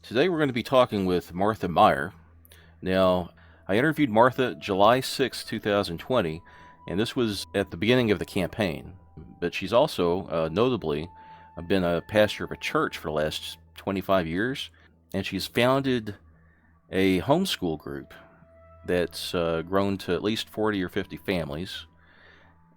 Today we're going to be talking with Martha Myre. Now, I interviewed Martha July 6, 2020, and this was at the beginning of the campaign. But she's also, notably, been a pastor of a church for the last 25 years, and she's founded a homeschool group that's grown to at least 40 or 50 families.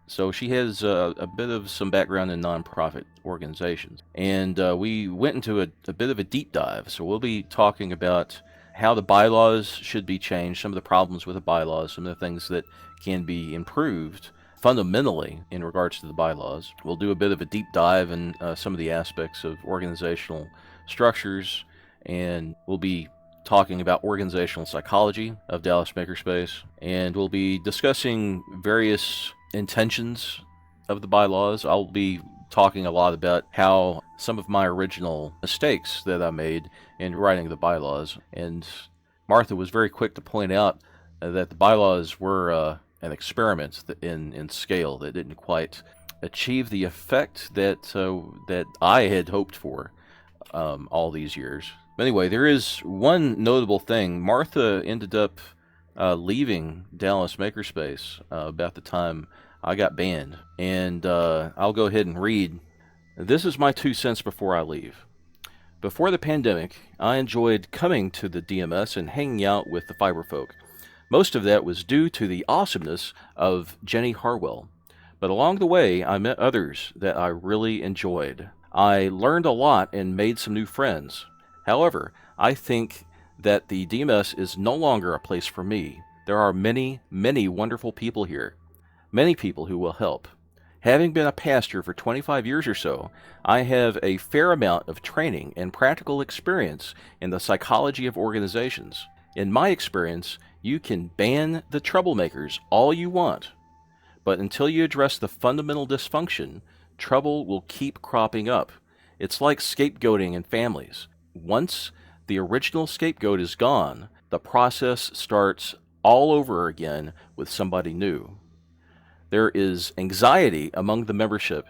So she has a bit of some background in nonprofit organizations. And we went into a bit of a deep dive. So we'll be talking about how the bylaws should be changed, some of the problems with the bylaws, some of the things that can be improved fundamentally in regards to the bylaws. We'll do a bit of a deep dive in some of the aspects of organizational structures, and we'll be talking about organizational psychology of Dallas Makerspace, and we'll be discussing various intentions of the bylaws. I'll be talking a lot about how some of my original mistakes that I made in writing the bylaws, and Martha was very quick to point out that the bylaws were an experiment in scale that didn't quite achieve the effect that I had hoped for all these years. But anyway, there is one notable thing. Martha ended up leaving Dallas Makerspace about the time I got banned. And I'll go ahead and read. This is my 2 cents before I leave. Before the pandemic, I enjoyed coming to the DMS and hanging out with the fiber folk. Most of that was due to the awesomeness of Jenny Harwell. But along the way, I met others that I really enjoyed. I learned a lot and made some new friends. However, I think that the DMS is no longer a place for me. There are many, many wonderful people here. Many people who will help. Having been a pastor for 25 years or so, I have a fair amount of training and practical experience in the psychology of organizations. In my experience, you can ban the troublemakers all you want, but until you address the fundamental dysfunction, trouble will keep cropping up. It's like scapegoating in families. Once the original scapegoat is gone, the process starts all over again with somebody new. There is anxiety among the membership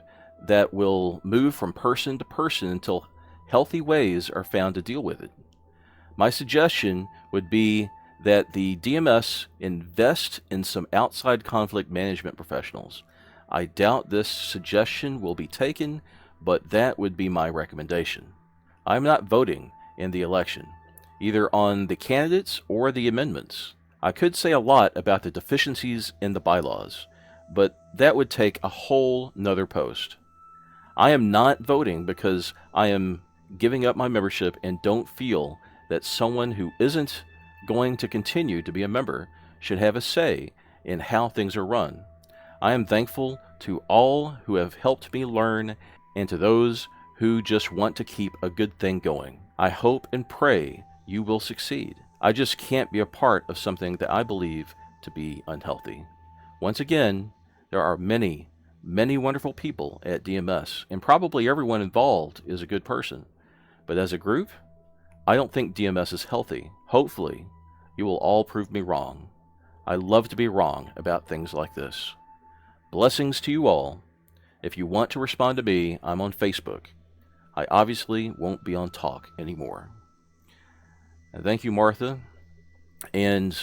that will move from person to person until healthy ways are found to deal with it. My suggestion would be that the DMS invest in some outside conflict management professionals. I doubt this suggestion will be taken, but that would be my recommendation. I'm not voting in the election, either on the candidates or the amendments. I could say a lot about the deficiencies in the bylaws, but that would take a whole nother post. I am not voting because I am giving up my membership and don't feel that someone who isn't going to continue to be a member should have a say in how things are run. I am thankful to all who have helped me learn and to those who just want to keep a good thing going. I hope and pray you will succeed. I just can't be a part of something that I believe to be unhealthy. Once again, there are many, many wonderful people at DMS, and probably everyone involved is a good person. But as a group, I don't think DMS is healthy. Hopefully, you will all prove me wrong. I love to be wrong about things like this. Blessings to you all. If you want to respond to me, I'm on Facebook. I obviously won't be on Talk anymore. And thank you, Martha. And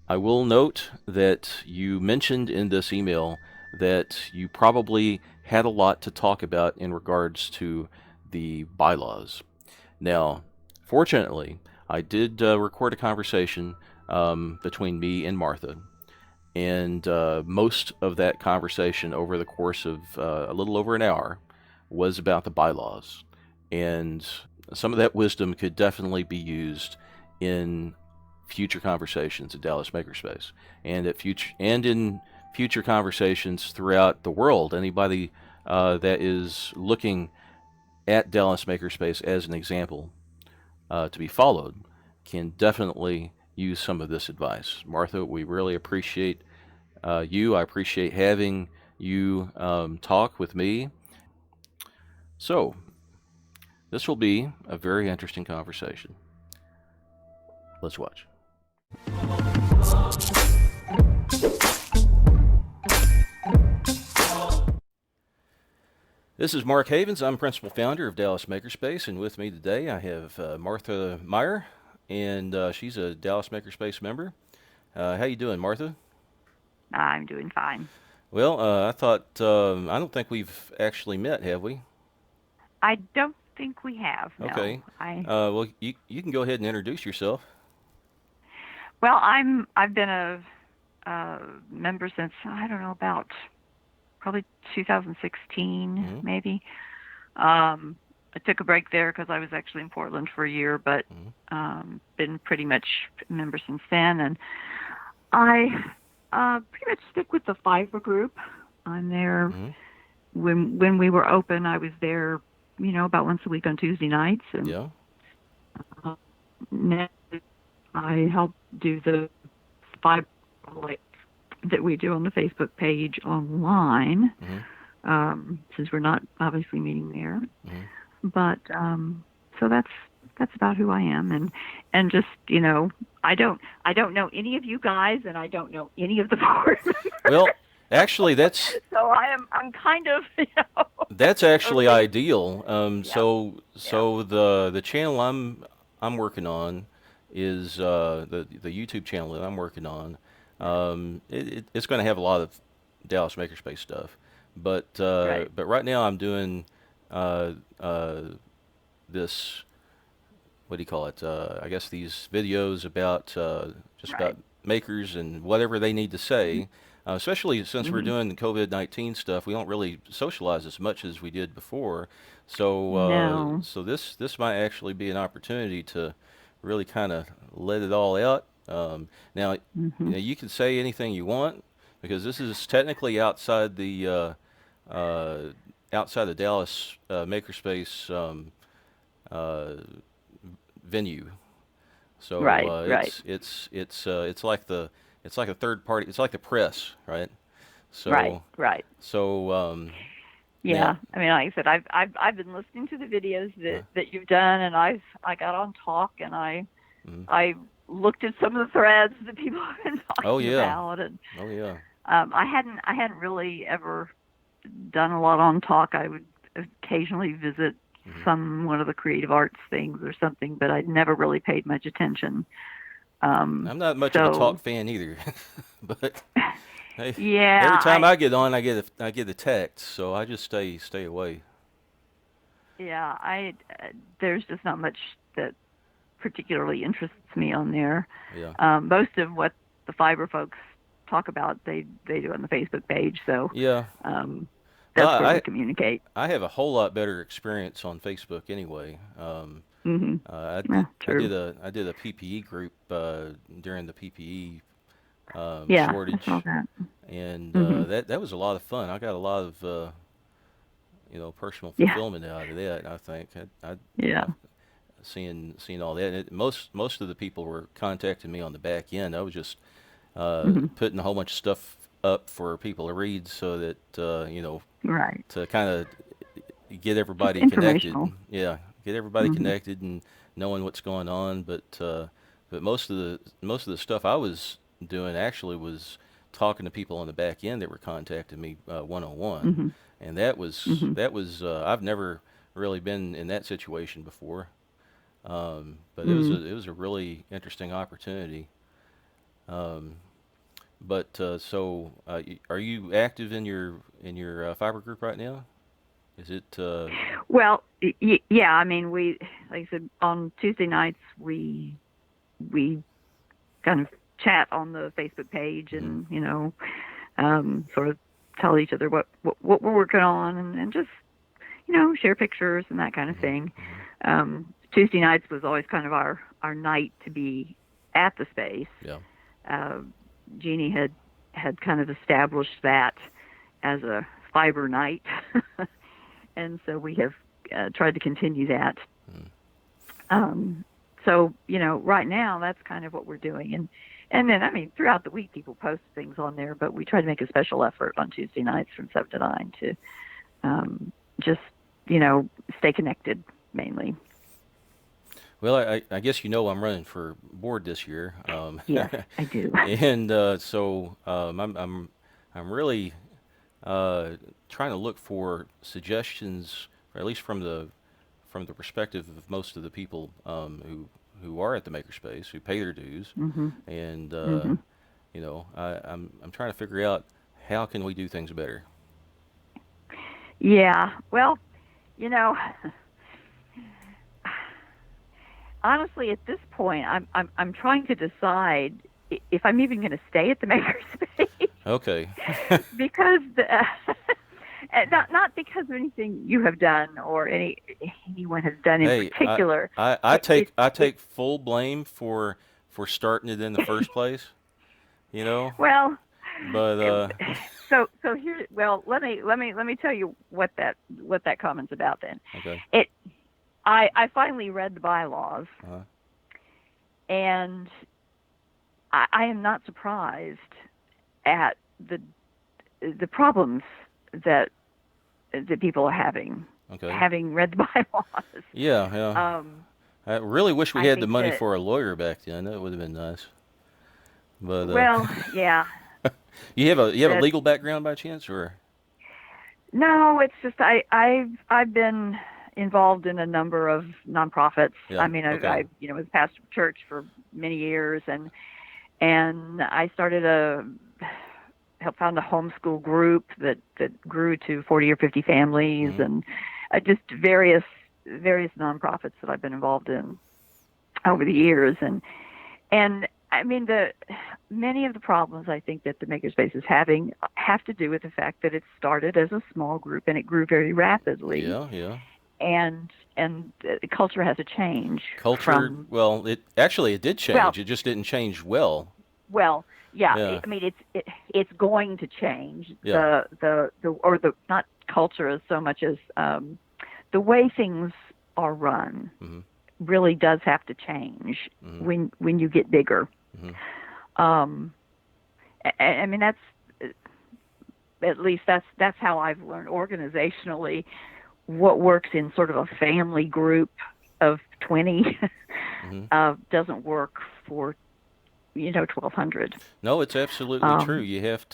I will note that you mentioned in this email that you probably had a lot to talk about in regards to the bylaws. Now, fortunately, I did record a conversation between me and Martha, and most of that conversation over the course of a little over an hour was about the bylaws, and some of that wisdom could definitely be used in future conversations at Dallas Makerspace, and in future conversations throughout the world. Anybody that is looking at Dallas Makerspace as an example to be followed can definitely use some of this advice. Martha, we really appreciate you. I appreciate having you talk with me. So, this will be a very interesting conversation. Let's watch. This is Mark Havens. I'm principal founder of Dallas Makerspace, and with me today I have Martha Myre, and she's a Dallas Makerspace member. How you doing, Martha? I'm doing fine. Well, I thought I don't think we've actually met, have we? I don't think we have, no. Okay. Well, you can go ahead and introduce yourself. I've been a member since I don't know about probably 2016 Hmm. maybe. I took a break there because I was actually in Portland for a year, but Hmm. been pretty much a member since then. And I pretty much stick with the Fiverr group. I'm there Hmm. when we were open. I was there, about once a week on Tuesday nights, and Yeah. uh, now I help do the five like that we do on the Facebook page online, Hmm. since we're not obviously meeting there. Hmm. But so that's about who I am, and just I don't know any of you guys, and I don't know any of the board members. Well, actually, So I'm kind of that's actually totally ideal. yeah yeah The channel I'm working on is the YouTube channel that I'm working on. It's going to have a lot of Dallas Makerspace stuff, right but right now I'm doing uh, uh, this, what do you call it? I guess these videos about just about right makers and whatever they need to say. Especially since we're mm-hmm. doing the COVID-19 stuff, we don't really socialize as much as we did before. No. So this might actually be an opportunity to really kind of let it all out. Now, Mm-hmm. you can say anything you want because this is technically uh, outside the Dallas Makerspace uh, venue. So Right, right, it's like a third party. It's like the press, right? right, So right. so now, Yeah, I mean, like I said, I've been listening to the videos uh, that you've done, and I got on Talk, and mm, I looked at some of the threads that people have been oh talking yeah, about, and oh yeah, I hadn't really ever done a lot on Talk. I would occasionally visit hmm, one of the creative arts things or something, but I'd never really paid much attention. I'm not much of a talk So fan either, but hey, every yeah, time I get on, I get a text, so I just stay away. I there's just not much that particularly interests me on there. Yeah, Most of what the fiber folks talk about, they do on the Facebook page, so yeah. um, Well, that's where we communicate. I have a whole lot better experience on Facebook anyway. Hmm. Yeah, true. I did a PPE group during the PPE Yeah, I saw shortage, that. and Hmm. that was a lot of fun. I got a lot of personal Yeah, fulfillment out of that. I think yeah. I seeing all that. Most of the people were contacting me on the back end. I was just Hmm. putting a whole bunch of stuff up for people to read, so that Right. to kind of get Just everybody connected. informational. Yeah, get everybody Hmm. connected and knowing what's going on. But most of the stuff I was doing actually was talking to people on the back end that were contacting me one on one, Hmm. and Hmm. that was I've never really been in that situation before. But Mm. it was a really interesting opportunity. Um, are you active in your fiber group right now? Is it Well, yeah. I mean, we like I said on Tuesday nights we kind of chat on the Facebook page, mhm, and sort of tell each other what we're working on, and just share pictures and that kind of mhm, thing. mhm. Tuesday nights was always kind of our night to be at the space. Yeah. Uh, Jeannie had kind of established that as a fiber night, and so we have tried to continue that. Mm. Um, so right now that's kind of what we're doing, and then I mean throughout the week people post things on there, but we try to make a special effort on Tuesday nights from 7 to 9 to just stay connected mainly. Well, I guess I'm running for board this year, Yes, I do. and I'm really uh, trying to look for suggestions, or at least from the perspective of most of the people who are at the makerspace, who pay their dues, Mhm. and Mhm. I'm trying to figure out how can we do things better. Yeah. Well, you know, honestly, at this point, I'm trying to decide if I'm even going to stay at the makerspace Okay. because not because of anything you have done or anyone has done in Hey, particular. I It it, take I it take full blame for starting it in the first place, you know. well, But so here, well, let me tell you what that comment's about. Then okay. it I finally read the bylaws, Uh-huh. and I am not surprised at the problems that that people are Okay. having read the bylaws. Yeah, yeah. Um, I really wish we I had the think money that, for a lawyer back then. That would have been nice. But well, yeah, you have a that legal background by chance, or no, it's just I've been involved in a number of nonprofits. yeah. I mean, Okay. I was pastor of church for many years, and I started helped found a homeschool group that grew to 40 or 50 families, Hmm. and just various nonprofits that I've been involved in over the years, and I mean the many of the problems I think that the makerspace is having have to do with the fact that it started as a small group and it grew very rapidly, Yeah, yeah. and the culture has to change Culture. from, Well, it did well, change. It just didn't change well. well, yeah, Yeah, I mean it's going to change yeah. the not culture as so much as the way things are run Hmm. really does have to change Hmm. when you get bigger. Hmm. Um, I mean at least that's how I've learned organizationally what works in sort of a family group of 20 Hmm. doesn't work for 1200. No, it's absolutely true. Um, You have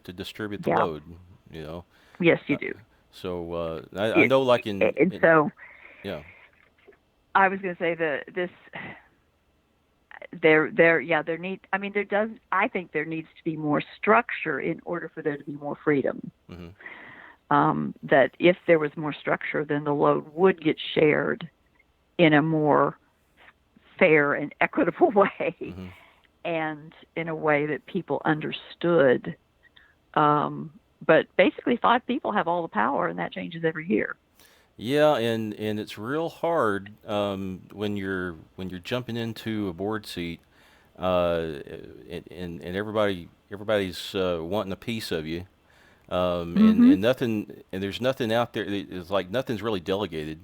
to distribute the yeah, load. You know. yes, you Uh, do. so I It, know, like and so yeah. I was going to say this there need I mean there does I think there needs to be more structure in order for there to be more freedom. Hmm. That if there was more structure, then the load would get shared in a more fair and equitable way, Hmm. and in a way that people understood. But basically, five people have all the power, and that changes every year. Yeah, and it's real hard when you're jumping into a board seat, and everybody's wanting a piece of you, Mm-hmm. and there's nothing out there. It's like nothing's really delegated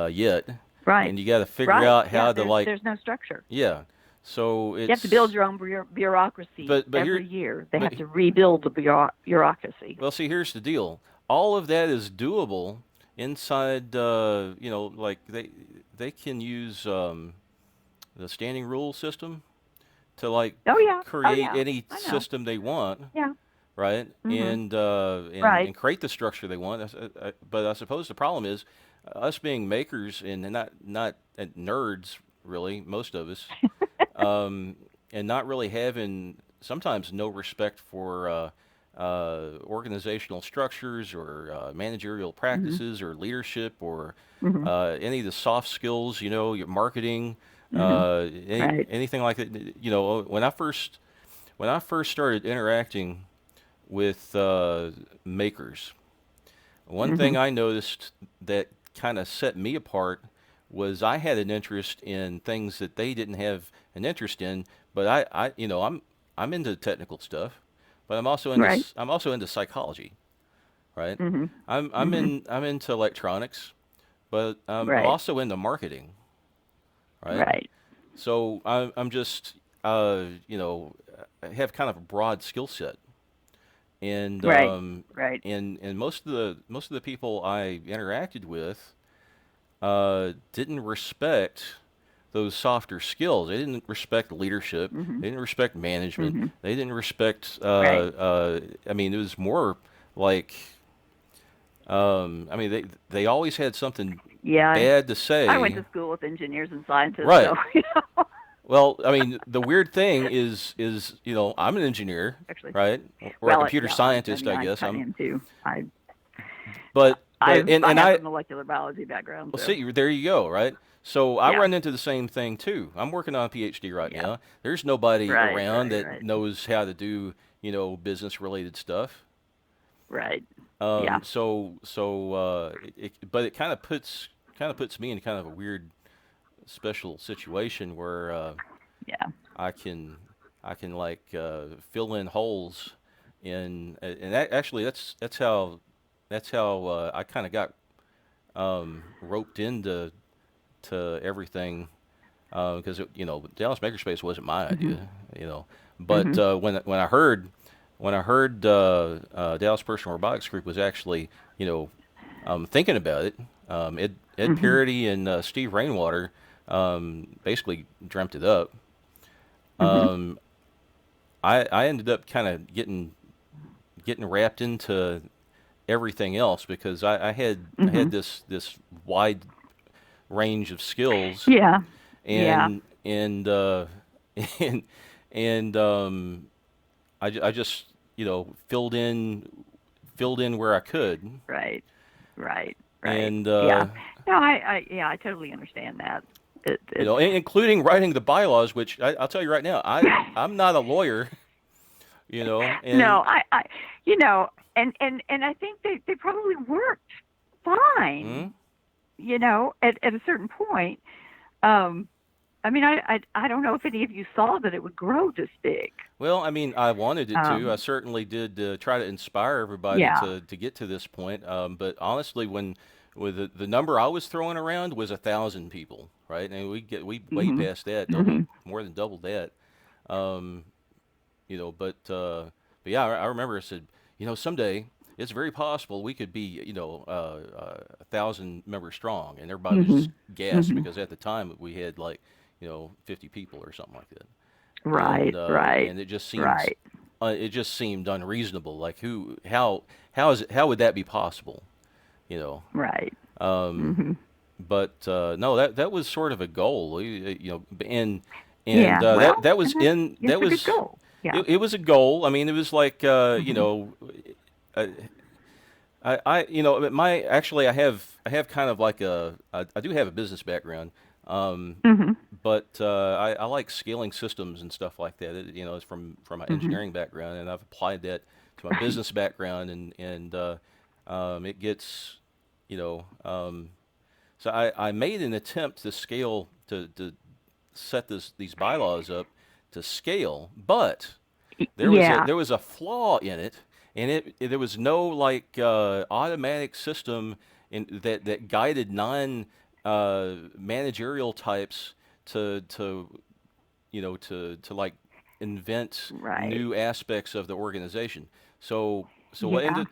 yet, Right. and you got to figure Right. out Yeah. how to, like, There's no structure. yeah. So You have to build it's your own bureaucracy but here every year. They but have to rebuild the bureaucracy. Well, see, here's the deal. All of that is doable inside. Like they can use the standing rule system to, like, Oh yeah. Oh create yeah. any I know. system they want, Yeah. right? Mhm. And Right. create the structure they want. But I suppose the problem is us being makers and not nerds, really, most of us, um, and not really having, sometimes, no respect for organizational structures, or managerial Mhm. practices, or leadership, or Mhm. any of the soft skills, your marketing, Mhm. Right. anything like that. When I first started interacting with makers, one thing Mhm. I noticed that kind of set me apart was I had an interest in things that they didn't have an interest in, but I'm into technical stuff, but Right. I'm also into psychology, right? Mhm. I'm Mhm. into electronics, but I'm Right. also into marketing, right? Right. So I'm just I have kind of a broad skill set, and Right. Right. most of the people I interacted with didn't respect those softer skills. They didn't respect leadership. Mhm. They didn't respect management. Mhm. They didn't respect. Right. I mean, it was more like, I mean, they always had something Yeah, bad to I went say. to school with engineers and scientists, Right. so you know. Well, I mean, the weird thing is I'm an engineer, Actually, right, or a well, computer yeah, I scientist, mean, I I guess. kind of am too. But I and have I a molecular biology background, well, so see, there you go, right? So I yeah. run into the same thing too. I'm working on a PhD right Yeah. now. There's nobody Right, around right, that right. knows how to do, business related stuff. Right. Yeah. But it kind of puts me in kind of a weird special situation where Yeah. I can I can like fill in holes and actually that's how I kind of got roped into to everything because Dallas Makerspace wasn't my Mhm. idea, you know. But Mhm. when I heard Dallas Personal Robotics Group was actually thinking about it, Ed Mhm. Parody and Steve Rainwater basically dreamt it up. Mhm. Um, I ended up kind of getting wrapped into everything else because I had Mhm. this wide range of skills Yeah. Yeah. and and and I just filled in where I could Right. Right. Right. and Yeah. No, I totally understand that. It's including writing the bylaws, which I'll tell you right now, I'm not a lawyer, and no, you know, and I think they probably worked fine, mm, at a certain point. Um, I mean, I don't know if any of you saw that it would grow this big. well, I mean, I wanted it to. I Um, certainly did try to inspire everybody yeah. to get to this point. But honestly, when with the number I was throwing around was 1,000 people, right? And we way Mhm. past that, Mhm. more than double that. Um, but yeah, I remember I said, someday it's very possible we could be, 1,000 members strong, and everybody was just Mhm. gasped Mhm. because at the time we had like, 50 people or something like that, and Right. uh, Right. and Right. it just seemed unreasonable. Like how would that be possible? You know, Right. um, Mhm. but no, that was sort of a goal, and Yeah. that Well, that was and that's in yes, that a good was goal. Yeah. it was a goal. I mean, it was like Mhm. uh, my actually I have kind of like I do have a business background, um, Mhm. but I like scaling systems and stuff like that. It's from my Mhm. engineering background, and I've applied that to my Right. business background, and it gets you know. So I made an attempt to scale to set these bylaws up to scale, but Yeah. there was a flaw in it, and there was no like automatic system that guided non managerial types to like invent Right. new aspects of the organization. So Yeah.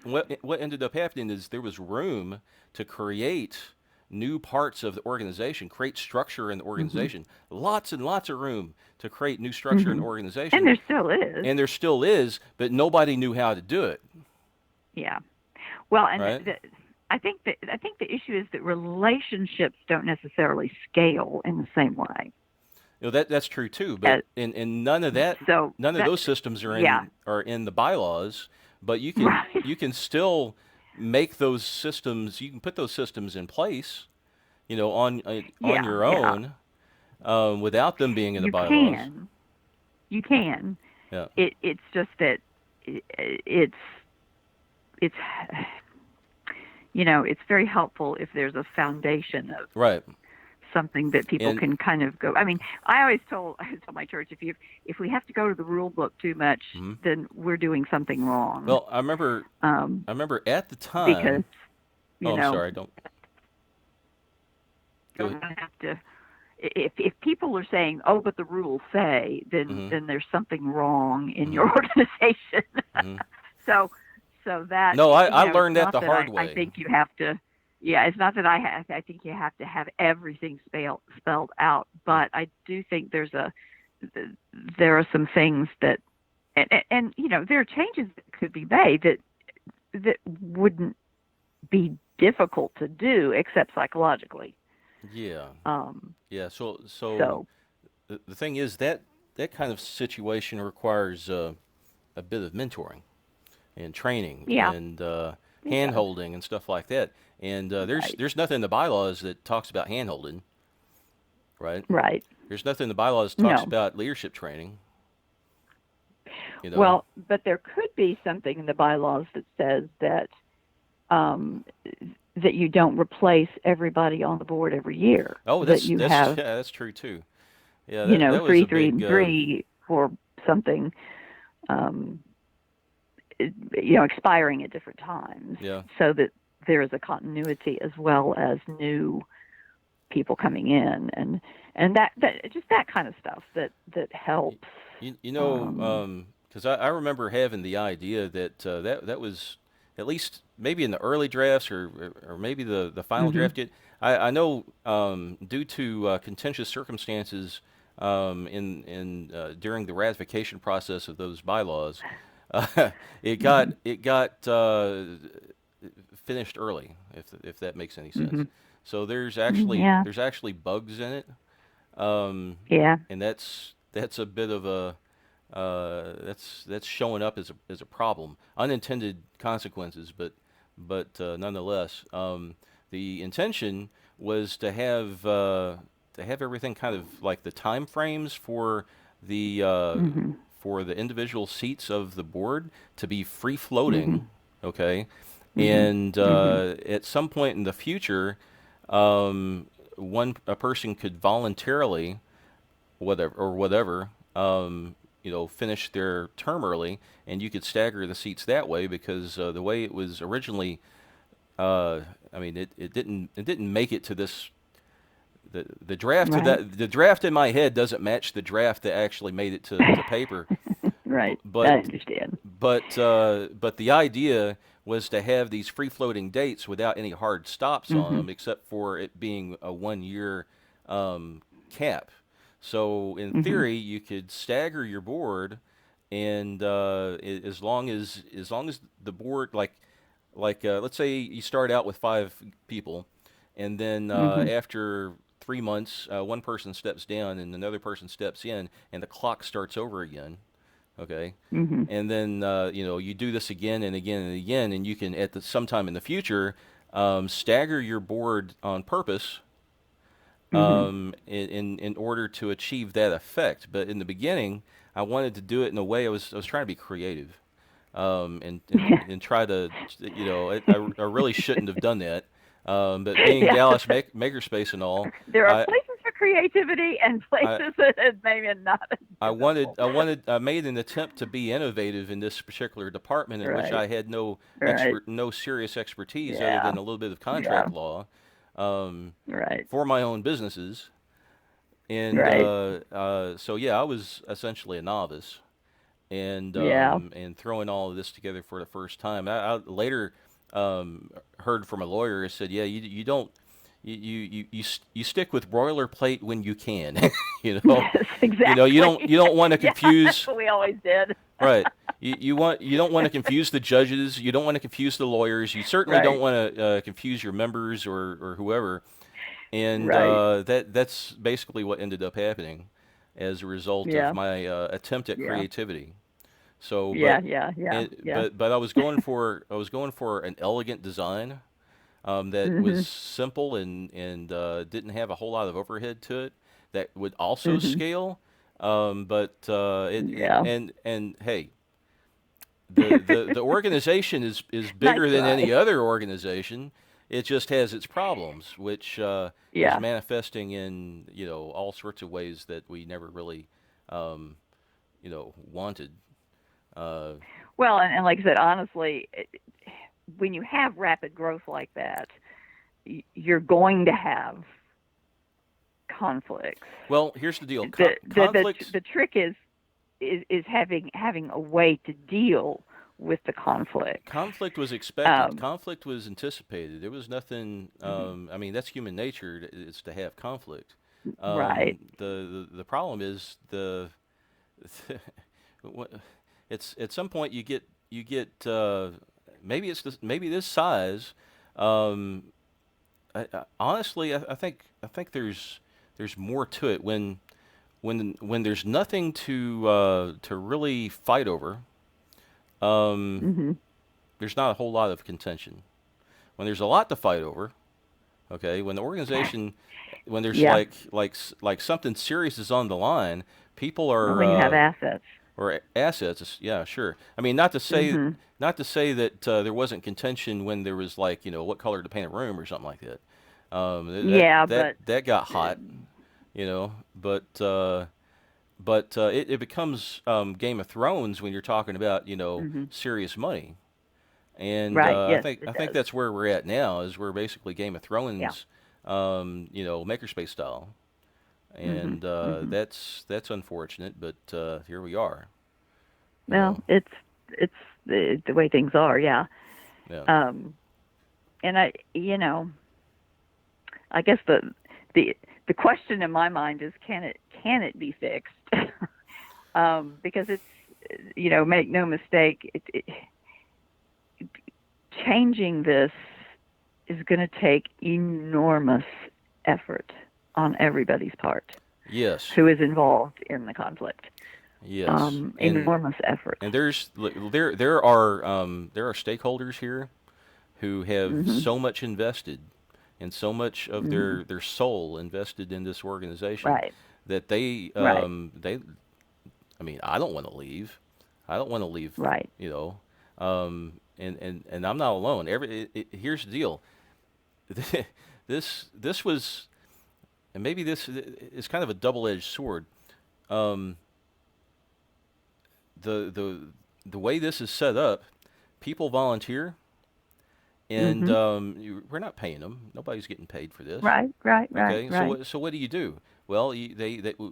what ended up happening is there was room to create new parts of the organization, create structure in the Mhm. organization. Lots and lots of room to create new structure in the Mhm. And organization, there still is. and there still is, but nobody knew how to do it, Yeah. Well, and right? I think the issue is that relationships don't necessarily scale in the same way. That's true too, but As, and so none of that those systems are yeah. in the bylaws, but you can Right. you can still make those systems. You can put those systems in place, on Yeah. your Yeah. own, without them being in the You bylaws. can. You can. Yeah, It's just that it's it's very helpful if there's a foundation of right. something that people And can kind of go. I mean, I always tell my church, if we have to go to the rule book too much, mhm. then we're doing something wrong. Well, Um, I remember at the because time. you Oh, I'm know sorry. Don't go you're ahead. going to have to. If people are saying, "Oh, but the rules say," then Hmm. there's something wrong in Hmm. your organization. Hmm. so so that No, I it's learned that not the that hard I way. think you have to. Yeah, it's not that I think you have to have everything spelled out, but I do think there are some things that and there are changes that could be made that wouldn't be difficult to do except psychologically. Yeah. Um, Yeah. So so the thing is that that kind of situation requires a bit of mentoring and training yeah, and it hand does. holding and stuff like that. And Right, there's nothing in the bylaws that talks about hand holding, right? right. There's nothing in the bylaws that talks No. about leadership training. You know. Well, but there could be something in the bylaws that says um, that you don't replace everybody on the board every year. Oh, That you that's have, yeah, that's true too. Yeah, that was three, a three, big and three for something, um, expiring at different times, yeah. so that there is a continuity as well as new people coming in, and that just that kind of stuff that You, helps. you Um, know, because I remember having the idea that that was at least maybe in the early drafts or maybe the final hmm draft. I know due to contentious circumstances in during the ratification process of those bylaws, uh, hmm it got finished early, if that makes any sense. hmm So Yeah, there's actually bugs in it, um, yeah. and that's a bit of a that's showing up as a problem. Unintended consequences, but nonetheless, the intention was to have everything kind of like the time frames the uh, hmm for the individual seats of the board to be free hmm floating, okay, hmm and hmm at some point in the future, um, a person could voluntarily whatever, finish their term early, and you could stagger the seats that way because the way it was originally, uh, I mean, it didn't make it to this. The draft to Right. that the draft in my head doesn't match the draft that actually made it to paper, Right. I but understand. but the idea was to have these free floating dates without any hard stops on hmm them, except for it being a 1 year cap. So in hmm theory, you could stagger your board, and as long as the board let's say you start out with 5 people, and then hmm after 3 months, one person steps down and another person steps in, and the clock starts over again. Okay, hmm and then you do this again and again and again, and you can sometime in the future stagger your board on purpose hmm in order to achieve that effect. But in the beginning, I wanted to do it in a way I was trying to be creative, and try to I really shouldn't have done that. But being Yeah. Makerspace and all, There are I places for creativity and I places that is maybe not as useful. I made an attempt to be innovative in this particular department in which Right. I had Right. no serious expertise other Yeah. than a little bit of Yeah. contract law, um, Right. for my own businesses. And Right. so yeah, I was essentially a novice, Yeah. and throwing all of this together for the first time. I later heard from a lawyer who said, yeah, you don't you stick with boilerplate when you can, you know, Yes, exactly. you don't want to Yeah, that's confuse. what we always did. Right. You don't want to confuse the judges. You don't want to confuse the lawyers. You certainly don't Right. want to confuse your members or whoever. And Right. that's basically what ended up happening as a result of Yeah. my attempt at Yeah. creativity. So, Yeah. Yeah. Yeah. Yeah. but I was going for an elegant design that was Mhm. simple and didn't have a whole lot of overhead to it. That would also Mhm. scale, but Yeah. and hey, the organization is Nice bigger than any try. other organization. It just has its problems, which is Yeah. manifesting in all sorts of ways that we never really wanted. Uh, Well, and like I said, honestly, when you have rapid growth like that, you're going to have conflicts. well, here's the deal. The Conflicts the trick is having a way to deal with the conflicts. Conflict was expected. Um, Conflict was anticipated. There was nothing. mhm. I mean, that's human nature. Is to have conflict. Right. The problem is what- it's at some point you get maybe maybe this size. Um, honestly, I think there's more to it when there's nothing to really fight over. Um, Mhm. there's not a whole lot of contention. When there's a lot to fight over, okay, when the organization, when there's Yeah. like something serious is on the line, people Well, are when you have assets. or assets. Yeah, sure. I mean, not to say that there wasn't contention when there was like what color to paint a room or something like that. That Yeah, that but that got uh, hot, but it becomes Game of Thrones when you're talking about mhm. serious money. And Right. I Yes, think it I think does. that's where we're at now. Is we're basically Game of Yeah. Thrones, Makerspace style, Mhm. and Mhm. that's unfortunate, but here we are. You Well, know, it's the way things are. Yeah. yeah, Um, and I guess the the question in my mind is, can it be fixed? Because it's, make no mistake, changing this is going to take enormous effort on everybody's part yes, who is involved in the conflict. yes, Enormous effort. and there are stakeholders here who have Mhm. so much invested and so much of Mhm. their soul invested in this organization Right. that Right. they I mean, I don't want to leave. I don't want to leave, Right. and I'm not alone. Here's the deal. This was, and maybe this is kind of a double-edged sword. Um, the way this is set up, people volunteer, and Mhm. we're not paying them. Nobody's getting paid for this. Right. Right. Right. Okay, so Right. what do you do? Well,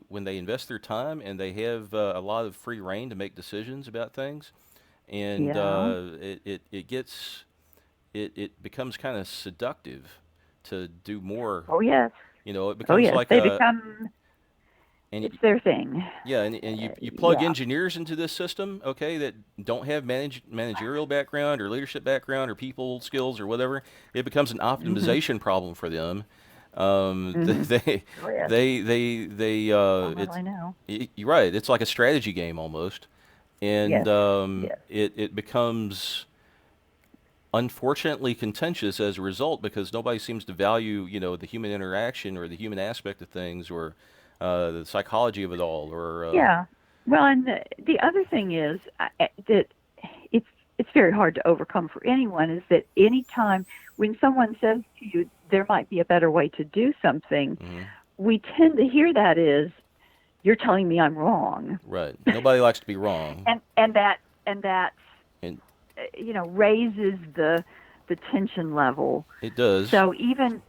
when they invest their time and they have a lot of free reign to make decisions about things, and Yeah. it becomes kind of seductive to do more. Oh yes. It Oh becomes yes. like They a become. and It's their thing. yeah, and you plug Yeah. engineers into this system, okay, that don't have managerial background or leadership background or people skills or whatever. It becomes an Mhm. optimization problem for them. Mhm. They Oh yes. they Oh well, it's I know. you're right. It's like a strategy game almost, and Yes. Yes. it becomes unfortunately contentious as a result because nobody seems to value the human interaction or the human aspect of things or the psychology of it all or Yeah. Well, and the other thing is that it's it's very hard to overcome for anyone is that anytime when someone says to you there might be a better way to do something, mhm. we tend to hear that is you're telling me I'm wrong, Right. Nobody likes to be wrong, and that and raises the tension level. it does. So even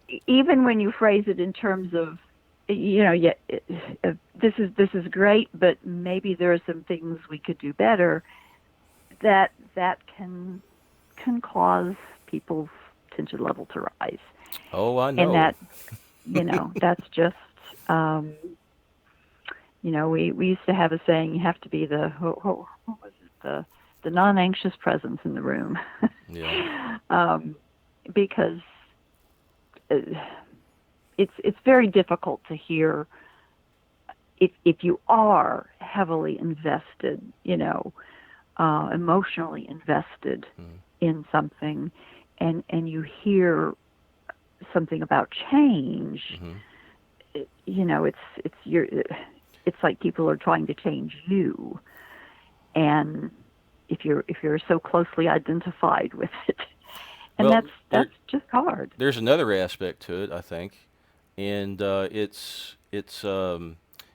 when you phrase it in terms of yeah, this is great, but maybe there are some things we could do better. That can cause people's tension level to rise, Oh, I and know. that's just um, we used to have a saying: you have to be what was it, the non-anxious presence in the room, Yeah. um, because uh, it's very difficult to hear if you are heavily invested, emotionally invested Mm. in something, and you hear something about change. Mhm. It's like people are trying to change you, and if you're so closely identified with it, and Well, that's just hard. there's another aspect to it, I think, and it's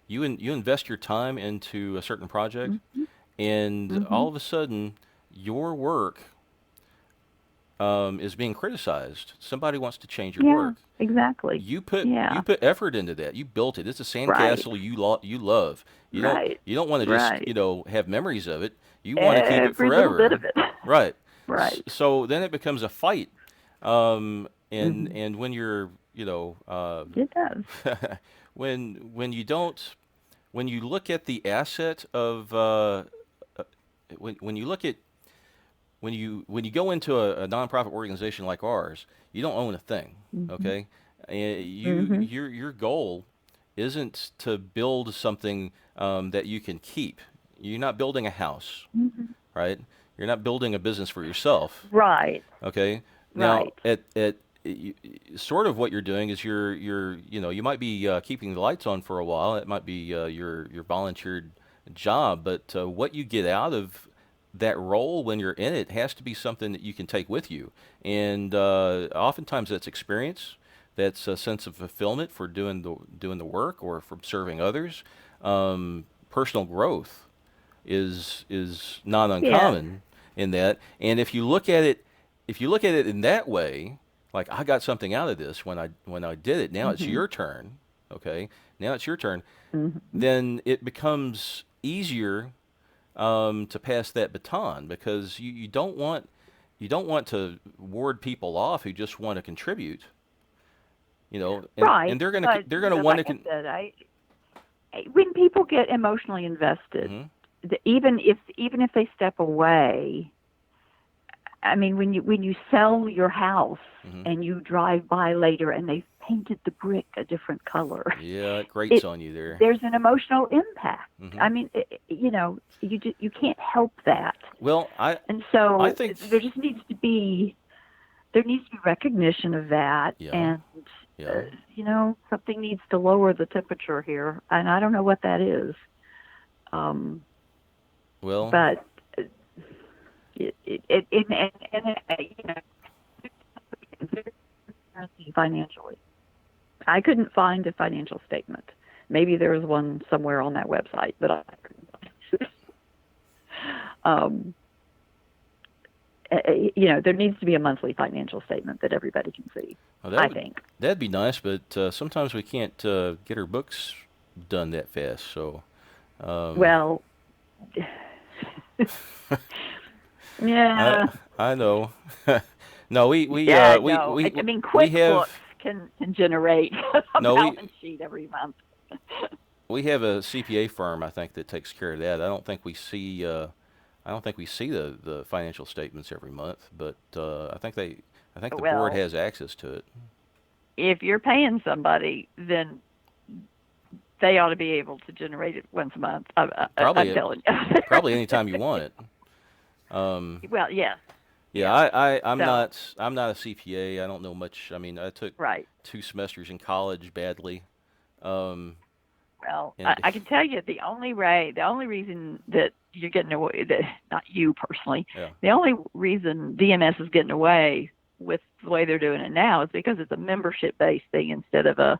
you invest your time into a certain project, Hmm. and Hmm. all of a sudden, your work is being criticized. Somebody wants to change your Yeah, work. exactly. You Yeah, put effort into that. You built it. It's a right, sandcastle you love. right, You don't want to just right. have memories of it. You want to keep it Every little bit forever, of it. right? Right. So then it becomes a fight. Hmm. And when you're It does. when you don't when you look at the asset of when you look at when you go into a nonprofit organization like ours, you don't own a thing, Mhm. okay? And Mhm. your goal isn't to build something that you can keep. You're not building a house, Mhm. right? You're not building a business for yourself, Right. okay? Now, Right. sort of what you're doing is you might be keeping the lights on for a while. It might be your volunteered job, but what you get out of that role when you're in it has to be something that you can take with you. And oftentimes that's experience, that's a sense of fulfillment for doing the work or from serving others. Personal growth is not Yes. uncommon in that. And if you look at it in that way, like I got something out of this when I did it. Now it's Mhm. your turn. Okay, now it's your turn. Mhm. Then it becomes easier to pass that baton because you don't want to ward people off who just want to contribute. And Right. But they're gonna want like to. I said, when people get emotionally invested, Mm-hmm, even if they step away, I mean, when you sell your house mm-hmm. and you drive by later and they've painted the brick a different color, Yeah, it grates it on you there. there's an emotional impact. Mm-hmm. I mean, you can't help that, Well, I and I so think there needs to be recognition of that, yeah, and yeah. something needs to lower the temperature here, and I don't know what that is, um, Well, but financially. I couldn't find a financial statement. Maybe there was one somewhere on that website, but I couldn't find it. um, there needs to be a monthly financial statement that everybody can see, well, I think. that'd be nice, but sometimes we can't get our books done that fast. So, um, Well, I yeah, I know. No, yeah, no. I mean, we QuickBooks have can generate a no balance sheet every month. we have a CPA firm I think that takes care of that. I don't think we see the financial statements every month, but I think the board Well, has access to it. if you're paying somebody, then they ought to be able to generate it once a month. I'm Probably telling you. probably anytime you want it. Um, Well, yes, Yeah, yes. So, I'm not a CPA. I don't know much. I mean, I took right. 2 semesters in college badly. Um, Well, I, and I can tell you the only reason that you're getting away, that not you personally, yeah, the only reason DMS is getting away with the way they're doing it now is because it's a membership based thing instead of a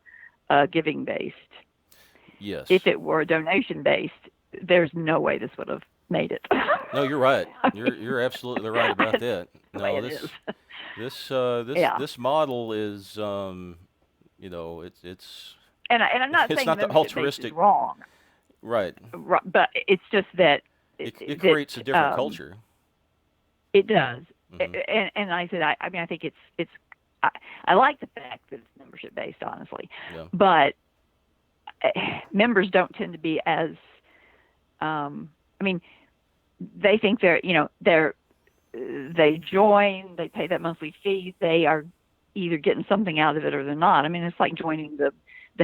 giving based. If yes. it were donation based, there's no way this would have made it. No, you're right. I mean, You're absolutely right about that's that. the way No, it is. Yeah. this model is it's And I'm not it's saying the not the membership based is altruistic, wrong, right. but it's just that It that creates a different culture. it does. Hmm. And I said, I mean, I think it's I, I like the fact that it's membership based, honestly, Yeah. but uh, members don't tend to be as I mean, they think they join, they pay that monthly fee, they are either getting something out of it or they're not. I mean, it's like joining the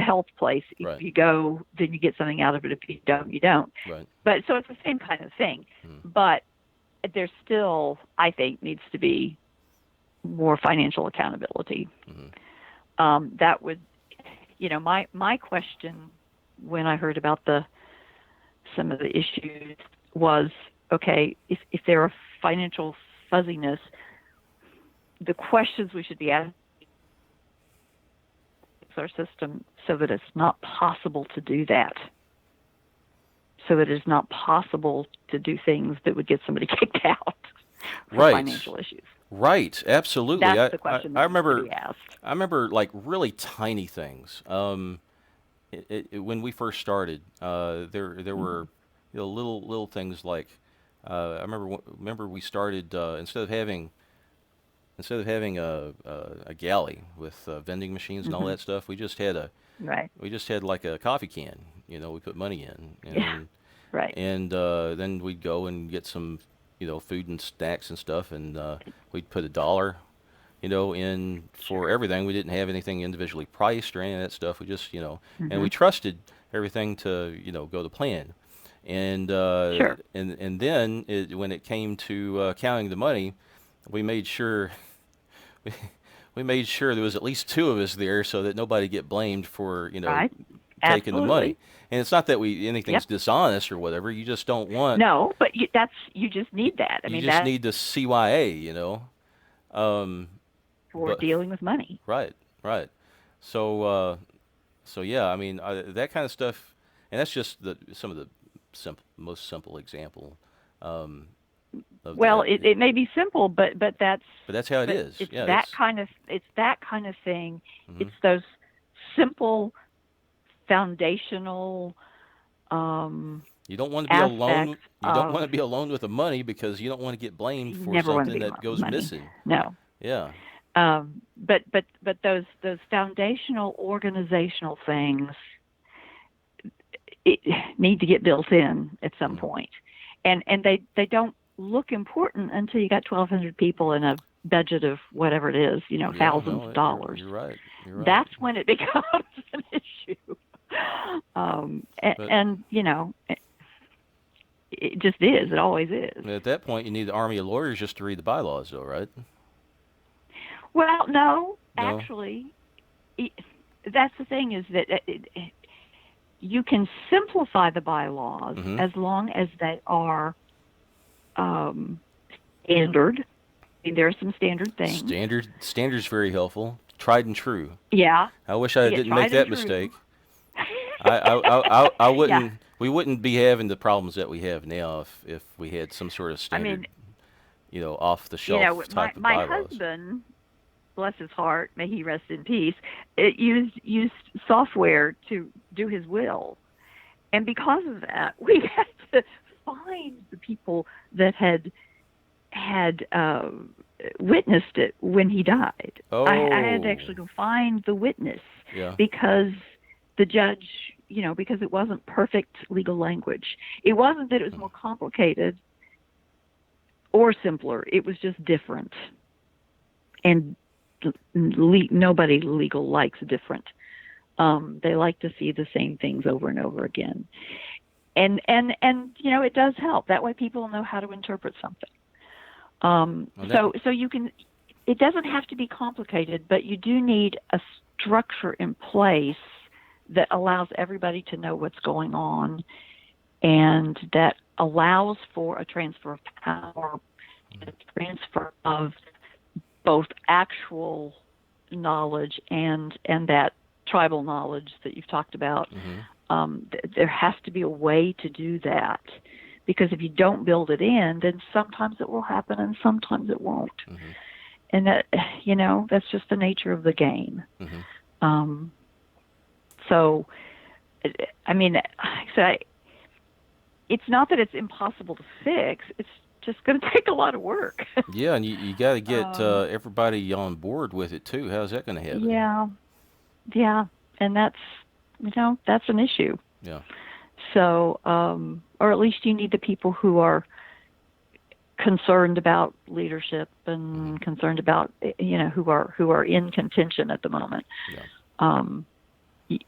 health place. If Right. you go, then you get something out of it. If you don't, you don't. Right. But so it's the same kind of thing. Hmm. But there still, I think, needs to be more financial accountability. Hmm. That would, my question when I heard about some of the issues was, okay, if there are financial fuzziness, the questions we should be asking our system so that it's not possible to do that. So that it's not possible to do things that would get somebody kicked out for Right. financial issues. Right. Absolutely. That's I, the I, question I that needs to remember be asked. I remember like really tiny things. When we first started, there Mm-hmm. were little things like remember we started instead of having a galley with vending machines and all Mm-hmm. that stuff, Right. we just had like a coffee can. We put money in, Yeah. Right. and then we'd go and get some food and snacks and stuff, and we'd put $1, in for Sure. everything. We didn't have anything individually priced or any of that stuff. We just, and Hmm. we trusted everything to, go to plan. And Sure. then when it came to counting the money, we made sure we made sure there was at least two of us there so that nobody get blamed for Right. taking the money. Absolutely. And it's not that Yep. anything's dishonest or whatever. You just don't want No, but you just need that. I you mean, just that's need the CYA. Um, for but dealing with money. right, right. So yeah, I mean that kind of stuff, and that's just some of the most simple example um, of Well, that. it may be simple, but But that's how it but is. Yeah, it's. it's that kind of thing. Hmm. It's those simple foundational um, You don't want to be alone. aspects You don't of want to be alone with the money because you don't want to get blamed you for never want to something be that alone with goes money. missing. No. Yeah. But those foundational organizational things it, need to get built in at some Mm. point, and they don't look important until you got 1,200 people and a budget of whatever it is, Yeah. thousands of No, dollars. you're right. You're right. That's when it becomes an issue. But And it just is. It always is. at that point, you need the army of lawyers just to read the bylaws, though, right? Well, no, No. actually, it, that's the thing is that you can simplify the bylaws Mm-hmm. as long as they are um, standard. I mean, there are some standard things. Standards very helpful. Tried and true. Yeah, I wish I yeah, didn't make tried and that true. mistake. I Yeah, wouldn't. We wouldn't be having the problems that we have now if we had some sort of I standard, mean, off the shelf my type of my bylaws. husband, bless his heart, may he rest in peace, it used software to do his will, and because of that, we had to find the people that had witnessed it when he died. I had to Oh, actually go find the witness yeah. because the judge, because it wasn't perfect legal language. It wasn't that it was more complicated or simpler. It was just different. And nobody legal likes different. They like to see the same things over and over again. And it does help. That way people know how to interpret something. Well, that, So you can. It doesn't have to be complicated, but you do need a structure in place that allows everybody to know what's going on, and that allows for a transfer of power, a transfer of both actual knowledge and that tribal knowledge that you've talked about. There has to be a way to do that, because if you don't build it in, then sometimes it will happen and sometimes it won't. mm-hmm. And that, that's just the nature of the game. Mm-hmm. So, I mean, it's not that it's impossible to fix. It's just going to take a lot of work. Yeah, and you got to get everybody on board with it too. How's that going to happen? Yeah, and that's an issue. Yeah. So, or at least you need the people who are concerned about leadership and concerned about who are in contention at the moment. Yeah.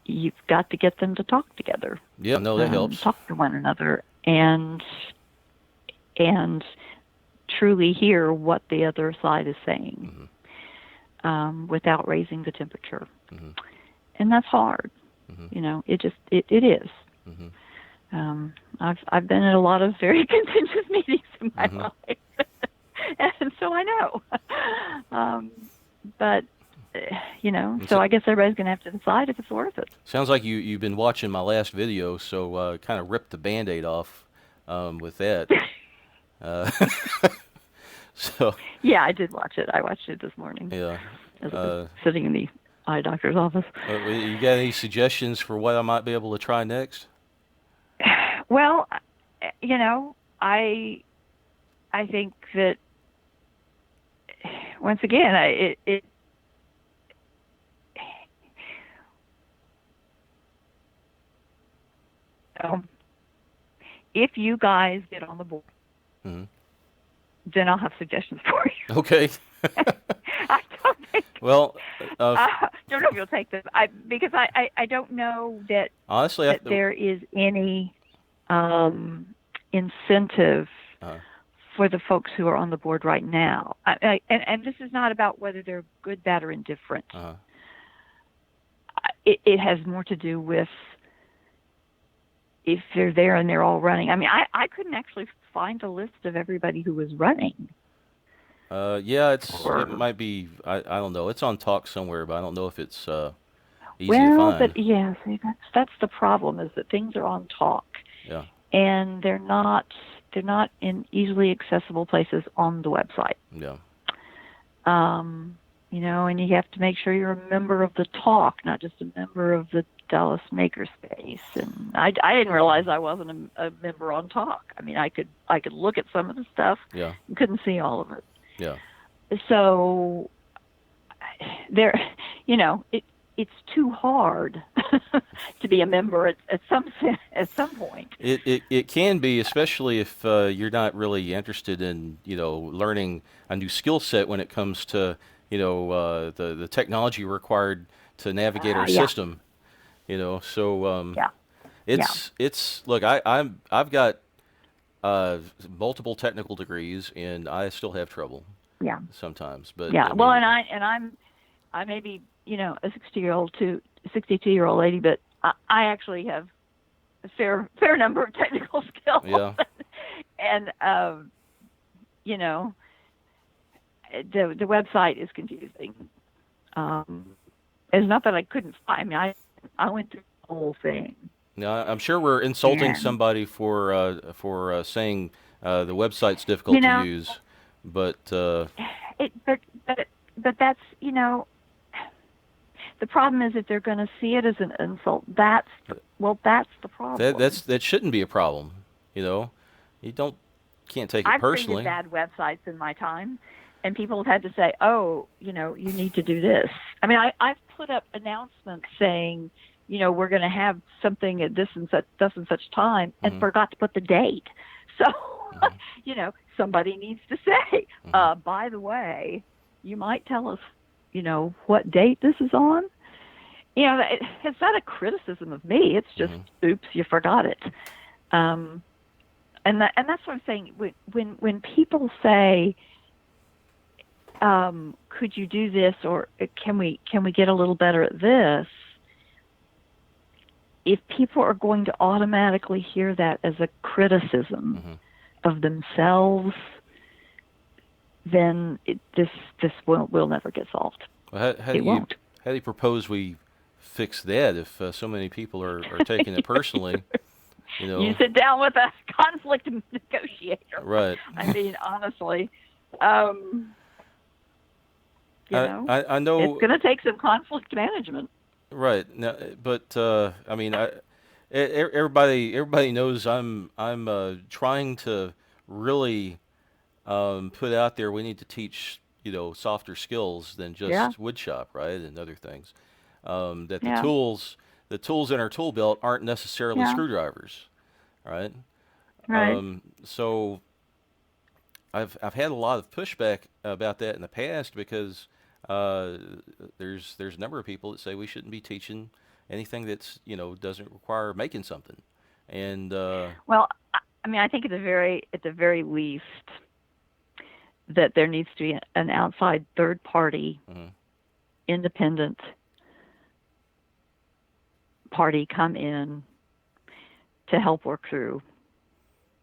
You've got to get them to talk together. Yeah, no, that helps. Talk to one another and truly hear what the other side is saying, without raising the temperature. Mm-hmm. And that's hard. Mm-hmm. It is. Mm-hmm. I've been in a lot of very contentious meetings in my Mm-hmm. life, and so I know. But so I guess everybody's going to have to decide if it's worth it. Sounds like you've been watching my last video, so kind of ripped the Band-Aid off with that. So Yeah, I did watch it. I watched it this morning. yeah. As I was sitting in the eye doctor's office. You got any suggestions for what I might be able to try next? Well, I think that once again, if you guys get on the board Mm-hmm. then I'll have suggestions for you. Okay. I don't think. Well, Don't know if you'll take this. Because I don't know that honestly, that there is any incentive uh, for the folks who are on the board right now. And this is not about whether they're good, bad, or indifferent. uh, It has more to do with if they're there and they're all running. I mean, I couldn't actually find a list of everybody who was running. yeah, it might be. I don't know. It's on Talk somewhere, but I don't know if it's easy to Well, find. but yeah, see, that's the problem, is that things are on Talk, Yeah. and they're not in easily accessible places on the website. Yeah. And you have to make sure you're a member of the Talk, not just a member of the Dallas Makerspace. And I didn't realize I wasn't a member on Talk. I mean, I could look at some of the stuff. Yeah. And couldn't see all of it. Yeah. So there, it's too hard to be a member at some point. It can be, especially if you're not really interested in learning a new skill set when it comes to the technology required to navigate our system. So Yeah. it's look, I've got multiple technical degrees and I still have trouble. Yeah. Sometimes, but yeah. I Well, mean, I may be a 62-year-old lady, but I actually have a fair number of technical skills. Yeah. And the website is confusing. It's not that I couldn't find. I mean, I went through the whole thing. Now, I'm sure we're insulting And, somebody for saying the website's difficult to use, but but that's the problem is if they're going to see it as an insult. That's the problem. that shouldn't be a problem. You can't take it I've personally. created bad websites in my time, and people have had to say, "Oh, you need to do this." I mean, I've put up announcements saying, we're going to have something at this and such time, and forgot to put the date. So, somebody needs to say, by the way, you might tell us, what date this is on. It's not a criticism of me. It's just, oops, you forgot it. And that's what I'm saying. When people say, could you do this, or can we get a little better at this? If people are going to automatically hear that as a criticism of themselves, then this will never get solved. Well, how do you propose we fix that if so many people are taking it personally? You sit down with a conflict negotiator. Right. I mean, honestly, I know it's going to take some conflict management. Right. Now, but I mean, everybody knows I'm trying to really put out there. We need to teach softer skills than just woodshop, right, and other things. That the tools in our tool belt aren't necessarily screwdrivers, right? Right. So I've had a lot of pushback about that in the past because there's a number of people that say we shouldn't be teaching anything that's doesn't require making something, and well, I mean, I think at the very least that there needs to be an outside third party, independent party come in to help work through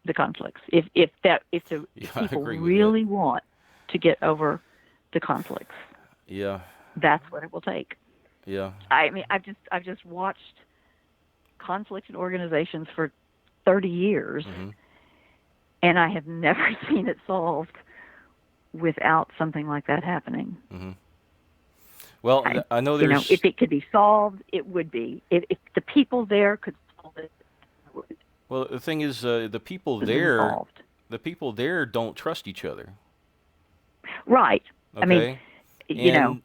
the conflicts. If people really want to get over the conflicts. Yeah. That's what it will take. Yeah. I mean, I've just watched conflict in organizations for 30 years, and I have never seen it solved without something like that happening. Well, I know there's... if it could be solved, it would be. If the people there could solve it, it would. Well, the thing is, the people there don't trust each other. Right. Okay. I mean,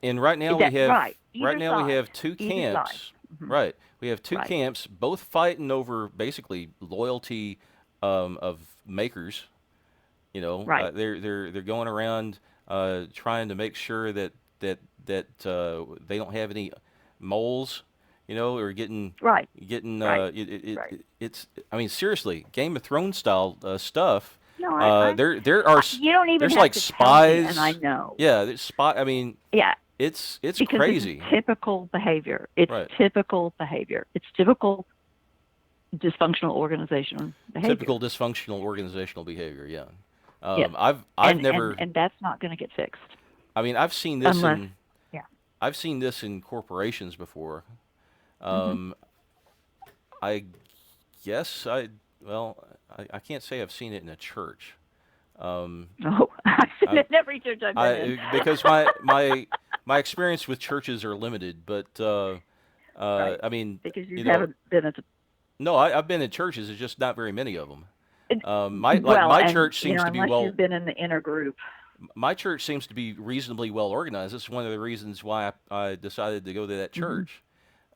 and right now we have two camps. Right. We have two camps, both fighting over basically loyalty of makers, Right. They're going around trying to make sure that they don't have any moles, or Right. getting Right. Right. it's, I mean, seriously, Game of Thrones style stuff. No, I There are you don't even there's have like to tell me, and I spies. know. Yeah, there's spy. I mean, Yeah, it's because this is crazy. typical behavior. It's Right. typical behavior. It's typical dysfunctional organizational behavior. Typical dysfunctional organizational behavior. Yeah. Yes. I've never. And that's not going to get fixed I mean, unless, yeah. I've seen this in corporations before. Hmm. Um, I guess I can't say I've seen it in a church. Um, Oh, I've seen I, it in every church I've been in. because my experience with churches are limited, but Right. I mean, Because you you know, haven't been at the, no, I've been in churches. There's just not very many of them. well, My and church seems to be unless you've been in the inner group. my church seems to be reasonably well organized. This is one of the reasons why I decided to go to that Hmm. church.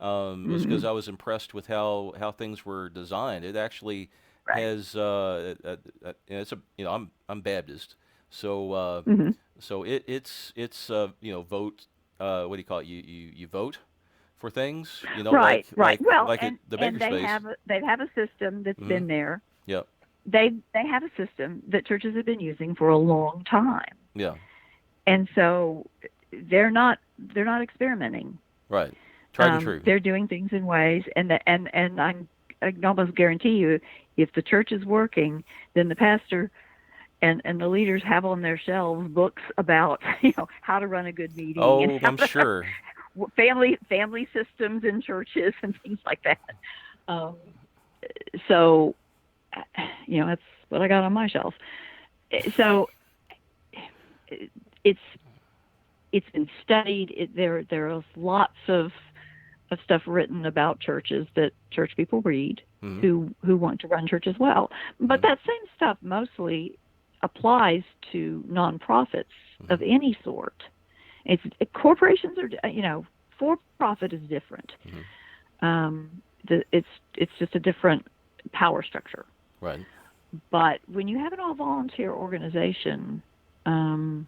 Was Hmm. because I was impressed with how things were designed. It actually Right. has it's a, I'm Baptist, so Hmm. vote, what do you call it? You vote for things, Right. Right. Well, like at the and Makerspace. they have a system that's Mm-hmm. been there. Yep. They have a system that churches have been using for a long time, Yeah. and so they're not experimenting. Right. Tried and true. They're doing things in ways, and I can almost guarantee you, if the church is working, then the pastor and the leaders have on their shelves books about how to run a good meeting and Oh, how I'm to sure. family systems in churches and things like that. Um, so that's what I got on my shelf. So it's it's been studied. There's lots of stuff written about churches that church people read Mm-hmm. who want to run churches well. But Mm-hmm. that same stuff mostly applies to nonprofits Mm-hmm. of any sort. It's corporations are for profit is different. Mm-hmm. It's just a different power structure. Right. But when you have an all volunteer organization, um,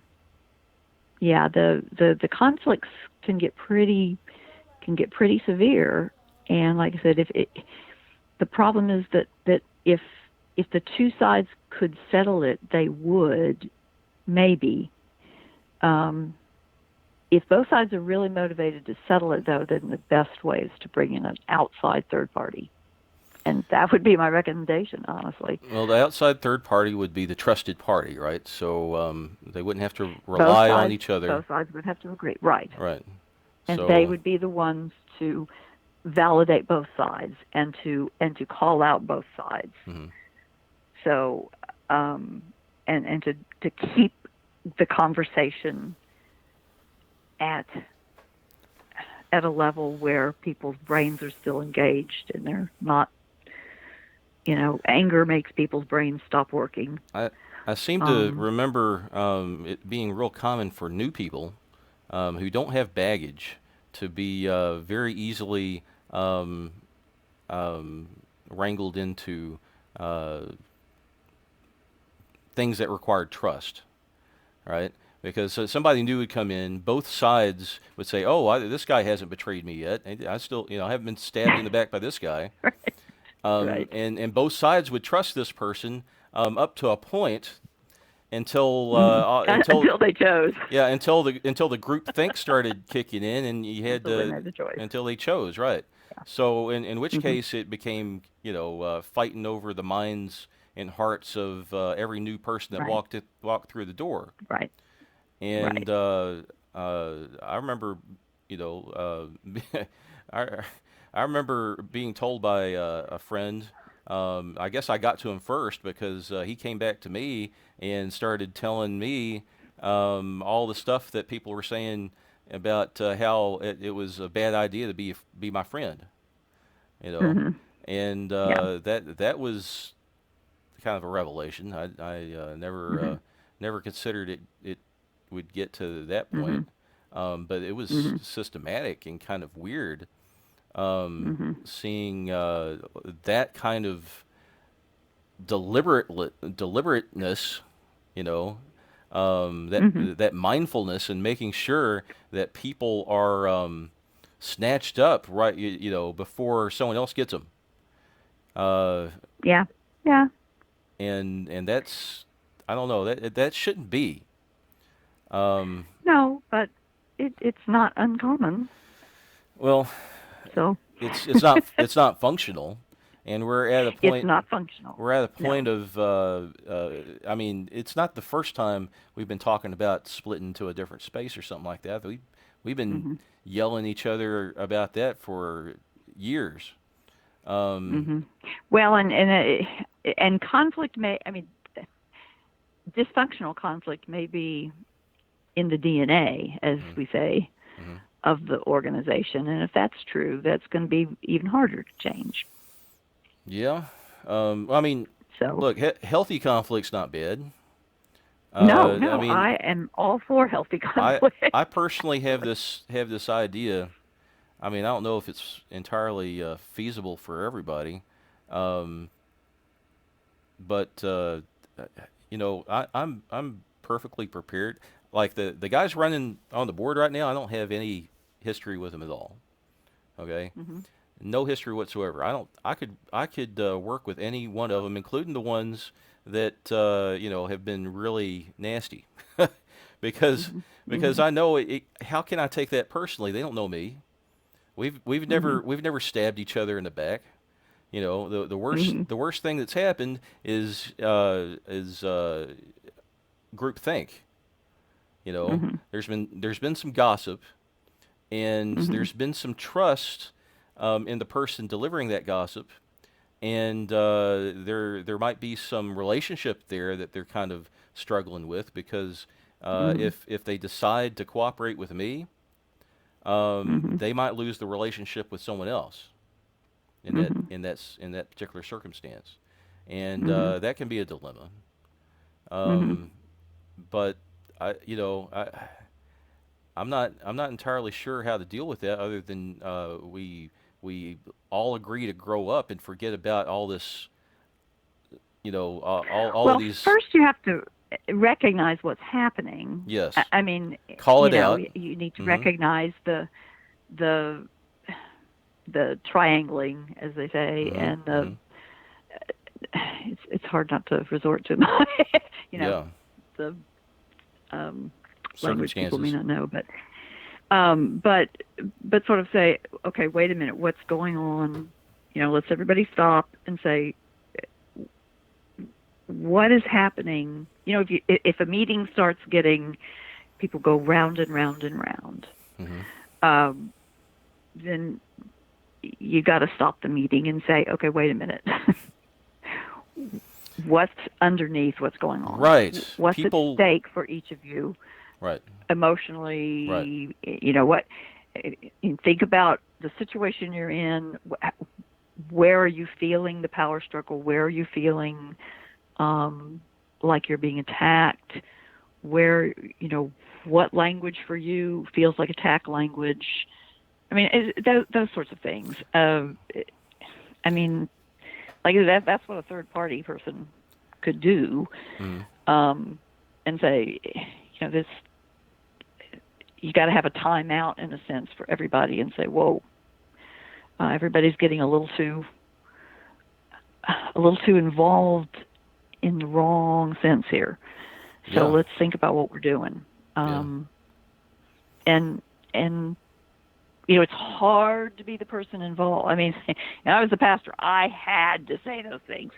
yeah, the conflicts can get pretty severe. And like I said, the problem is that if the two sides could settle it, they would maybe. If both sides are really motivated to settle it, though, then the best way is to bring in an outside third party. And that would be my recommendation, honestly. Well, the outside third party would be the trusted party, right? So they wouldn't have to Both rely on sides, each other. both sides would have to agree, right? Right. And they So, would be the ones to validate both sides and to call out both sides. mm-hmm. So, and to keep the conversation at a level where people's brains are still engaged and they're not. Anger makes people's brains stop working. I seem to remember it being real common for new people who don't have baggage to be very easily wrangled into things that required trust, right? Because somebody new would come in, both sides would say, "Oh, this guy hasn't betrayed me yet. And I still, I haven't been stabbed in the back by this guy." Right. Right. And both sides would trust this person up to a point until Until they chose. yeah, until the group think started kicking in, and you had Until they to made the choice. until they chose, right? So in which Mm-hmm. case it became fighting over the minds and hearts of every new person that Right. walked through the door. Right. And Right. I remember, I I remember being told by a friend. I guess I got to him first because he came back to me and started telling me all the stuff that people were saying about how it was a bad idea to be my friend, Mm-hmm. and Yeah. that was kind of a revelation. I Mm-hmm. never considered it would get to that Mm-hmm. point, but it was Mm-hmm. systematic and kind of weird Mm-hmm. seeing that kind of deliberateness You know, Mhm. that mindfulness and making sure that people are snatched up right, before someone else gets them. Uh, Yeah. Yeah. and that's, I don't know, that shouldn't be. Um, No, but it's not uncommon. well, So it's not functional, and it's not functional. we're at a point No. of I mean, it's not the first time we've been talking about splitting into a different space or something like that. We've been Mhm. yelling each other about that for years. Um, Mhm. Well, and conflict may, I mean, dysfunctional conflict may be in the DNA, as mhm, we say, mhm. of the organization. And if that's true, that's going to be even harder to change. Yeah. I mean, So, look, healthy conflict's not bad. no, I no, mean, I am all for healthy I conflict. I personally have this idea. I mean, I don't know if it's entirely feasible for everybody, um, but I'm perfectly prepared. Like the guys running on the board right now, I don't have any history with them at all. Okay, Hmm. no history whatsoever. I could work with any one of them, including the ones that have been really nasty, because Hmm. because Hmm. I know how can I take that personally? They don't know me. We've Hmm. never stabbed each other in the back. The worst Hmm. the worst thing that's happened is groupthink. Hmm. There's been some gossip, and Hmm. there's been some trust in the person delivering that gossip, and there might be some relationship there that they're kind of struggling with because Hmm. if they decide to cooperate with me, Hmm. they might lose the relationship with someone else Hmm. in that particular circumstance, and Hmm. that can be a dilemma. Hmm. Um, but I'm not entirely sure how to deal with that other than we all agree to grow up and forget about all this, all of Well, these. first you have to recognize what's happening. I, Yes, I mean, call you it know, out. you need to Mm-hmm. recognize the the triangling, as they say, Mm-hmm. and Mm-hmm. it's hard not to resort to you know Yeah. the um, language people may Circumstances. not know, um, but but sort of say, okay, wait a minute, what's going on? Let's everybody stop and say, what is happening? If a meeting starts getting people go round and round and round, Mm-hmm. um, then you got to stop the meeting and say, okay, wait a minute. What's underneath what's going on? Right. What's at People. stake for each of you Right. Right. emotionally? What? Think about the situation you're in. Where are you feeling the power struggle? Where are you feeling um, like you're being attacked? Where, what language for you feels like attack language? I mean, those sorts of things. I mean, like that's what a third party person could do, Mm-hmm. um, and say, this, you got to have a timeout in a sense for everybody and say, whoa, everybody's getting a little too involved in the wrong sense here. So Yeah. let's think about what we're doing. Yeah. And and it's hard to be the person involved. I mean, I was a pastor. I had to say those things.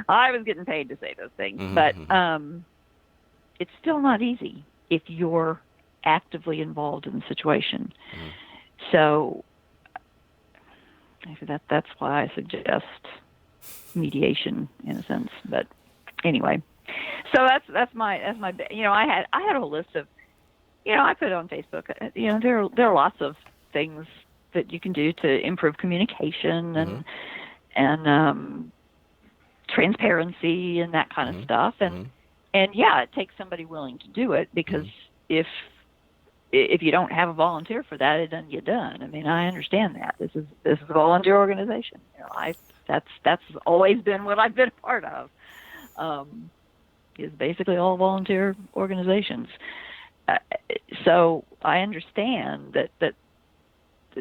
I was getting paid to say those things, but Mm-hmm. Mm-hmm. it's still not easy if you're actively involved in the situation. Mm-hmm. So that's why I suggest mediation in a sense. But anyway, so that's my I had a list of I put it on Facebook. There are lots of things that you can do to improve communication Mm-hmm. and transparency and that kind of Mm-hmm. stuff. And Mm-hmm. and yeah, it takes somebody willing to do it because Mm-hmm. if you don't have a volunteer for that, it doesn't get done. I mean, I understand that this is a volunteer organization. That's always been what I've been a part of. Um, is basically all volunteer organizations. So I understand that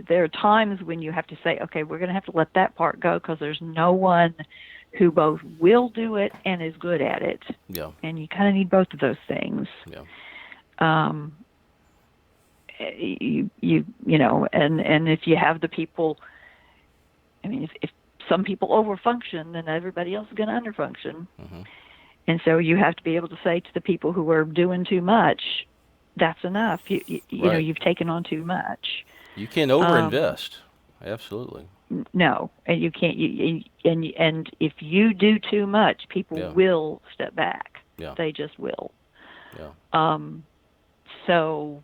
there are times when you have to say, okay, we're going to have to let that part go because there's no one who both will do it and is good at it. Yeah. And you kind of need both of those things. Yeah. You know, and if you have the people, I mean, if some people overfunction, then everybody else is going to underfunction. Mm-hmm. And so you have to be able to say to the people who are doing too much, that's enough. You Right. know, you've taken on too much. You can't overinvest. Absolutely. No, and you can't. And if you do too much, people will step back. Yeah. They just will. Yeah. So,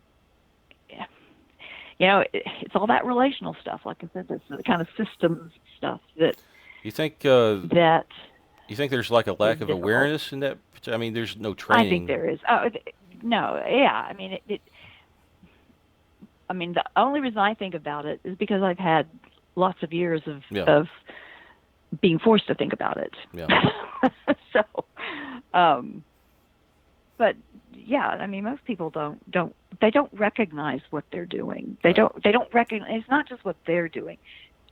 you know, it's all that relational stuff. Like I said, it's the kind of systems stuff that. You think that. You think there's like a lack of difficult. awareness in that? I mean, there's no training. I think there is. Oh, no, yeah. I mean, I mean, the only reason I think about it is because I've had lots of years of being forced to think about it. Yeah. So, but yeah, I mean, most people don't recognize what they're doing. They don't recognize. It's not just what they're doing.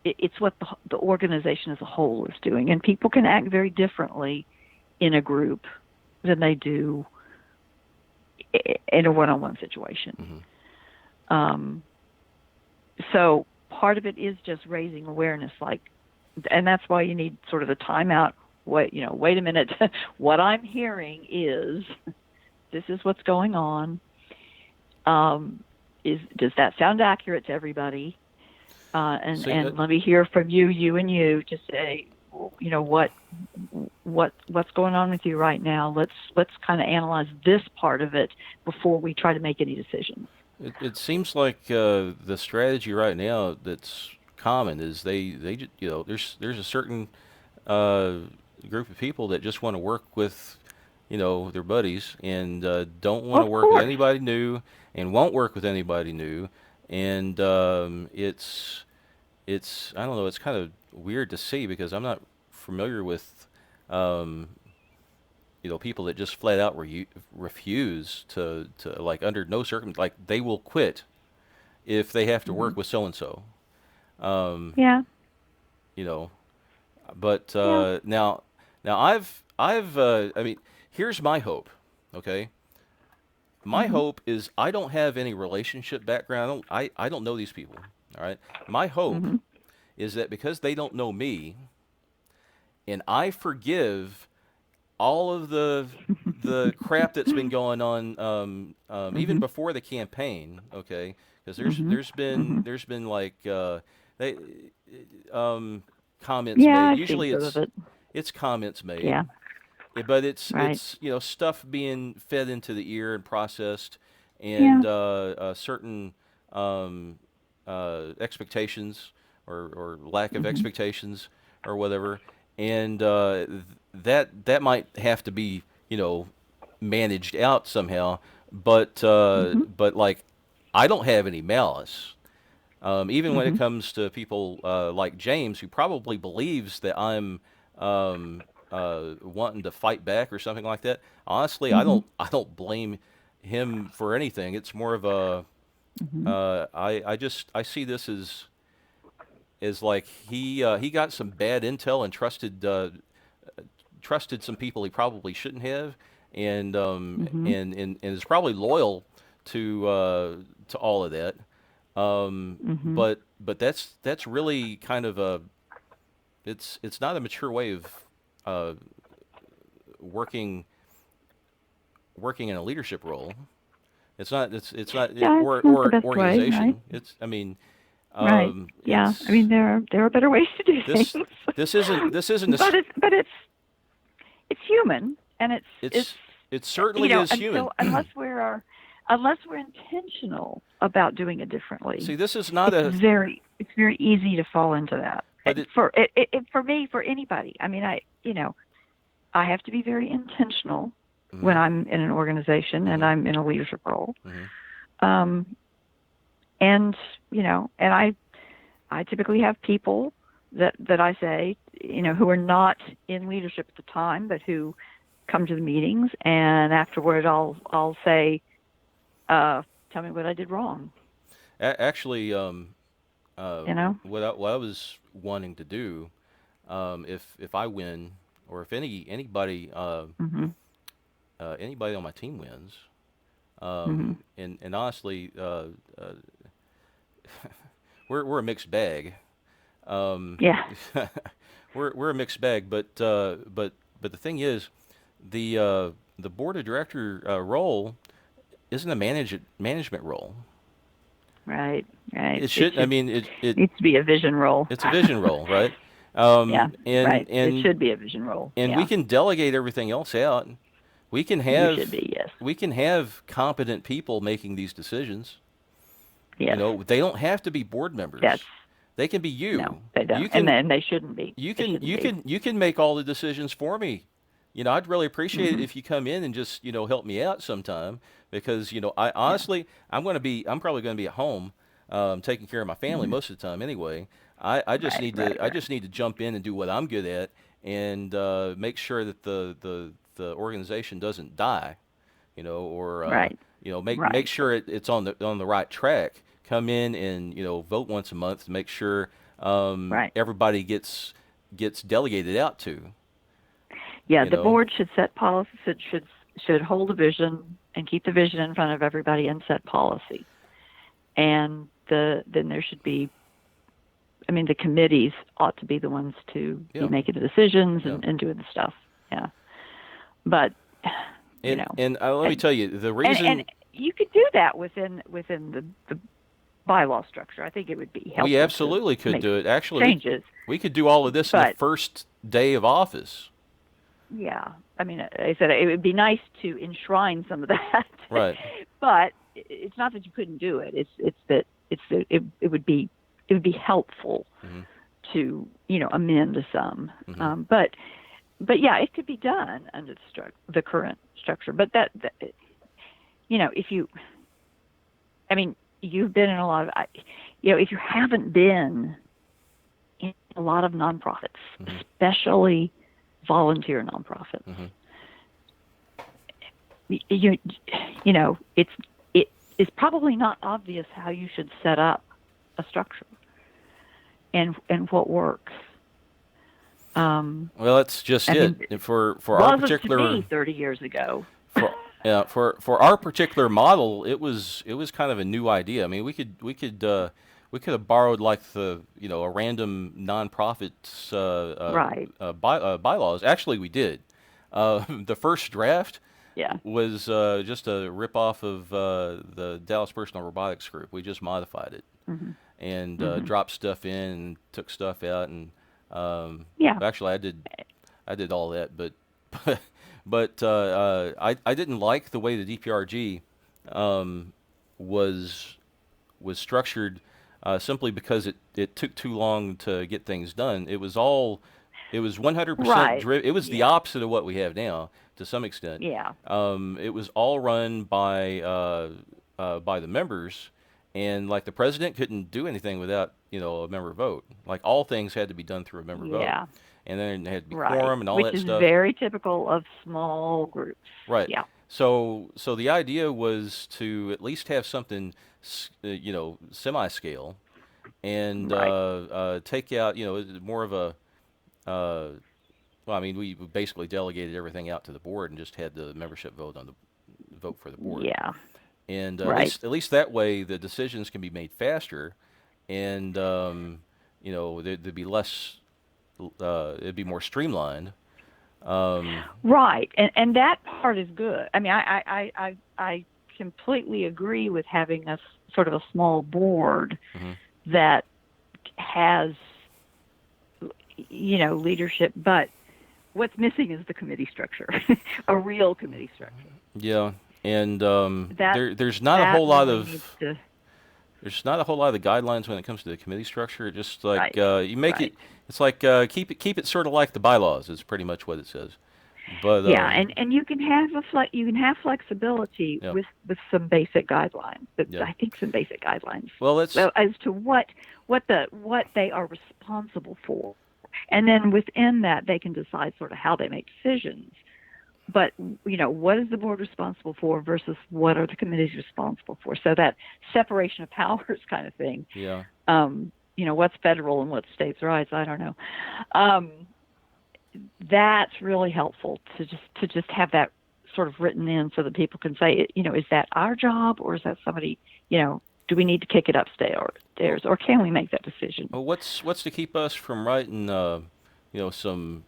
It's what the organization as a whole is doing, and people can act very differently in a group than they do in a one-on-one situation. Mm-hmm. So part of it is just raising awareness, and that's why you need sort of the timeout. Wait a minute. What I'm hearing is this is what's going on. Does that sound accurate to everybody? And let me hear from you and you to say, you know, what's going on with you right now. Let's kind of analyze this part of it before we try to make any decisions. It seems like the strategy right now that's common is they you know, there's a certain group of people that just want to work with, you know, their buddies and don't want to work with anybody new and won't work with anybody new. And it's I don't know, it's kind of weird to see because I'm not familiar with you know, people that just flat out refuse to like under no circumstances, like they will quit if they have to work with so and so. Yeah. You know, but now I've I mean, here's my hope. Okay. My hope is I don't have any relationship background. I don't know these people. All right. My hope is that because they don't know me, and I forgive all of the crap that's been going on even before the campaign. Okay, because there's been like they comments made. Usually it's comments made. Yeah. But it's you know, stuff being fed into the ear and processed, and certain expectations or lack of expectations or whatever, and that might have to be, you know, managed out somehow. But but like I don't have any malice. Even when it comes to people like James, who probably believes that I'm wanting to fight back or something like that. Honestly, I don't blame him for anything. It's more of a I see this as like he got some bad intel and trusted some people he probably shouldn't have, and and is probably loyal to all of that. But that's really kind of a it's not a mature way of working in a leadership role. It's not or organization. Way, right? It's I mean right. Yeah. I mean there are better ways to do things. This isn't but it's human, and it certainly you know, is human. So unless we're intentional about doing it differently. See, this is not it's very easy to fall into that. But for me, for anybody. I mean, I have to be very intentional when I'm in an organization and I'm in a leadership role. And you know, and I typically have people that I say, you know, who are not in leadership at the time, but who come to the meetings, and afterward I'll say, tell me what I did wrong. Actually, You know. what I was wanting to do, if I win, or if Mhm. anybody on my team wins, Mhm. and honestly, we're a mixed bag. Um, Yeah. we're a mixed bag, but the thing is, the board of director role isn't a management role. Right. Right. It It should. I should mean, it needs to be a vision role. it's a vision role, right? Yeah. And Right. It should be a vision role. we Yeah. can delegate everything else out. We can You should have be. Yes. competent people making these decisions. You Yes. know, they don't have to be board members. That's They can be no. you. They You don't, and can then they shouldn't be. They shouldn't be. you can make all the decisions for me. You know, I'd really appreciate it Mhm. if you come in and just, help me out sometime because, I Yeah. honestly, I'm probably going to be at home, taking care of my family Mhm. most of the time anyway. I just Right. need Right. I Right. just need to jump in and do what I'm good at and make sure that the organization doesn't die, or Right. make Right. sure it's on the right track. Come in and vote once a month to make sure Right. everybody gets delegated out to. Yeah. You The know, board should set policies. It should hold a vision and keep the vision in front of everybody and set policy. And then there should be. I mean, the committees ought to be the ones to be yeah, making the decisions yeah. and doing the stuff. Yeah. But you know, And let me and tell you the and reason you could do that within the bylaw structure. I think it would be we helpful to absolutely could make do it. Actually, changes. we could do all of this in the But first day of office. yeah, I mean, I said it would be nice to enshrine some of that. Right. But it's not that you couldn't do it. It's that it would be helpful Hmm. to amend some. Hmm. But yeah, it could be done under the current structure. But that if you, I mean, you've been in a lot of, if you haven't been in a lot of nonprofits, Hmm. especially volunteer nonprofits, Hmm. it is probably not obvious how you should set up a structure and what works. Well, that's just I it. mean, And for our wasn't to particular me 30 years ago. for yeah for our particular model, it was kind of a new idea. I mean, we could have borrowed like a random nonprofit's Right. bylaws. Actually, we did. The first draft Yeah. was just a rip off of the Dallas Personal Robotics Group. We just modified it Hmm. and Hmm. dropped stuff in and took stuff out and Yeah. actually I did all that, but I didn't like the way the DPRG um, was structured simply because it took too long to get things done. It was 100% Right. driven. It was the Yeah. opposite of what we have now to some extent. Yeah. It was all run by the members, and like the president couldn't do anything without a member vote. Like all things had to be done through a member vote, Yeah. and then it had to be Right. quorum and all Which that is stuff. very typical of small groups. Right. Yeah. So the idea was to at least have something, semi-scale, and Right. take out, more of a. Well, I mean, we basically delegated everything out to the board and just had the membership vote for the board. Yeah. And Right. at least that way the decisions can be made faster, and there'd be less, it'd be more streamlined. Um, Right. And that part is good. I mean, I completely agree with having sort of a small board mhm. that has leadership, but what's missing is the committee structure, a real committee structure. Yeah, and That there's not a that whole lot really needs of to. there's not a whole lot of guidelines when it comes to the committee structure. It just like Right. you make Right. it. It's like keep it sort of like the bylaws is pretty much what it says. But Yeah, and you can have you can have flexibility yeah, with some basic guidelines. But yeah. I think some basic guidelines Well, let's as to what they are responsible for, and then within that they can decide sort of how they make decisions. but what is the board responsible for versus what are the committees responsible for? So that separation of powers kind of thing. Yeah. What's federal and what's states' rights? I don't know. That's really helpful to just have that sort of written in so that people can say, is that our job or is that somebody? Do we need to kick it upstairs, or can we make that decision? Well, what's to keep us from writing, some,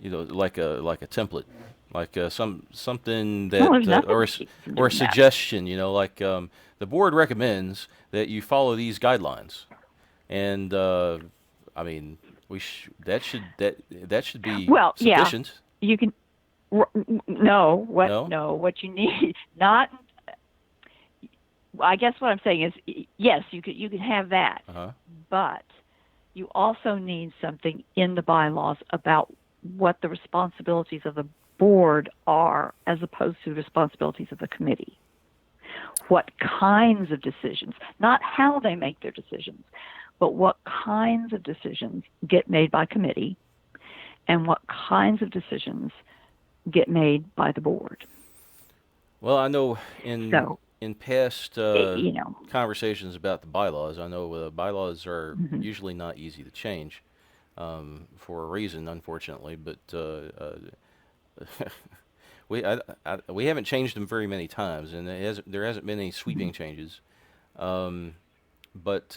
like a template, like something Well, that there's nothing or to keep from or a doing that. suggestion, like the board recommends that you follow these guidelines, and I mean that should be Well, yeah, sufficient. you can. No, No. what you need, not. I guess what I'm saying is, yes, you can have that, Uh huh. but you also need something in the bylaws about what the responsibilities of the board are as opposed to the responsibilities of the committee. What kinds of decisions, not how they make their decisions, but what kinds of decisions get made by committee and what kinds of decisions get made by the board. Well, I know in So, in past you know, conversations about the bylaws, I know bylaws are mhm. usually not easy to change, for a reason, unfortunately. But we haven't changed them very many times, and there hasn't been any sweeping changes. Um, but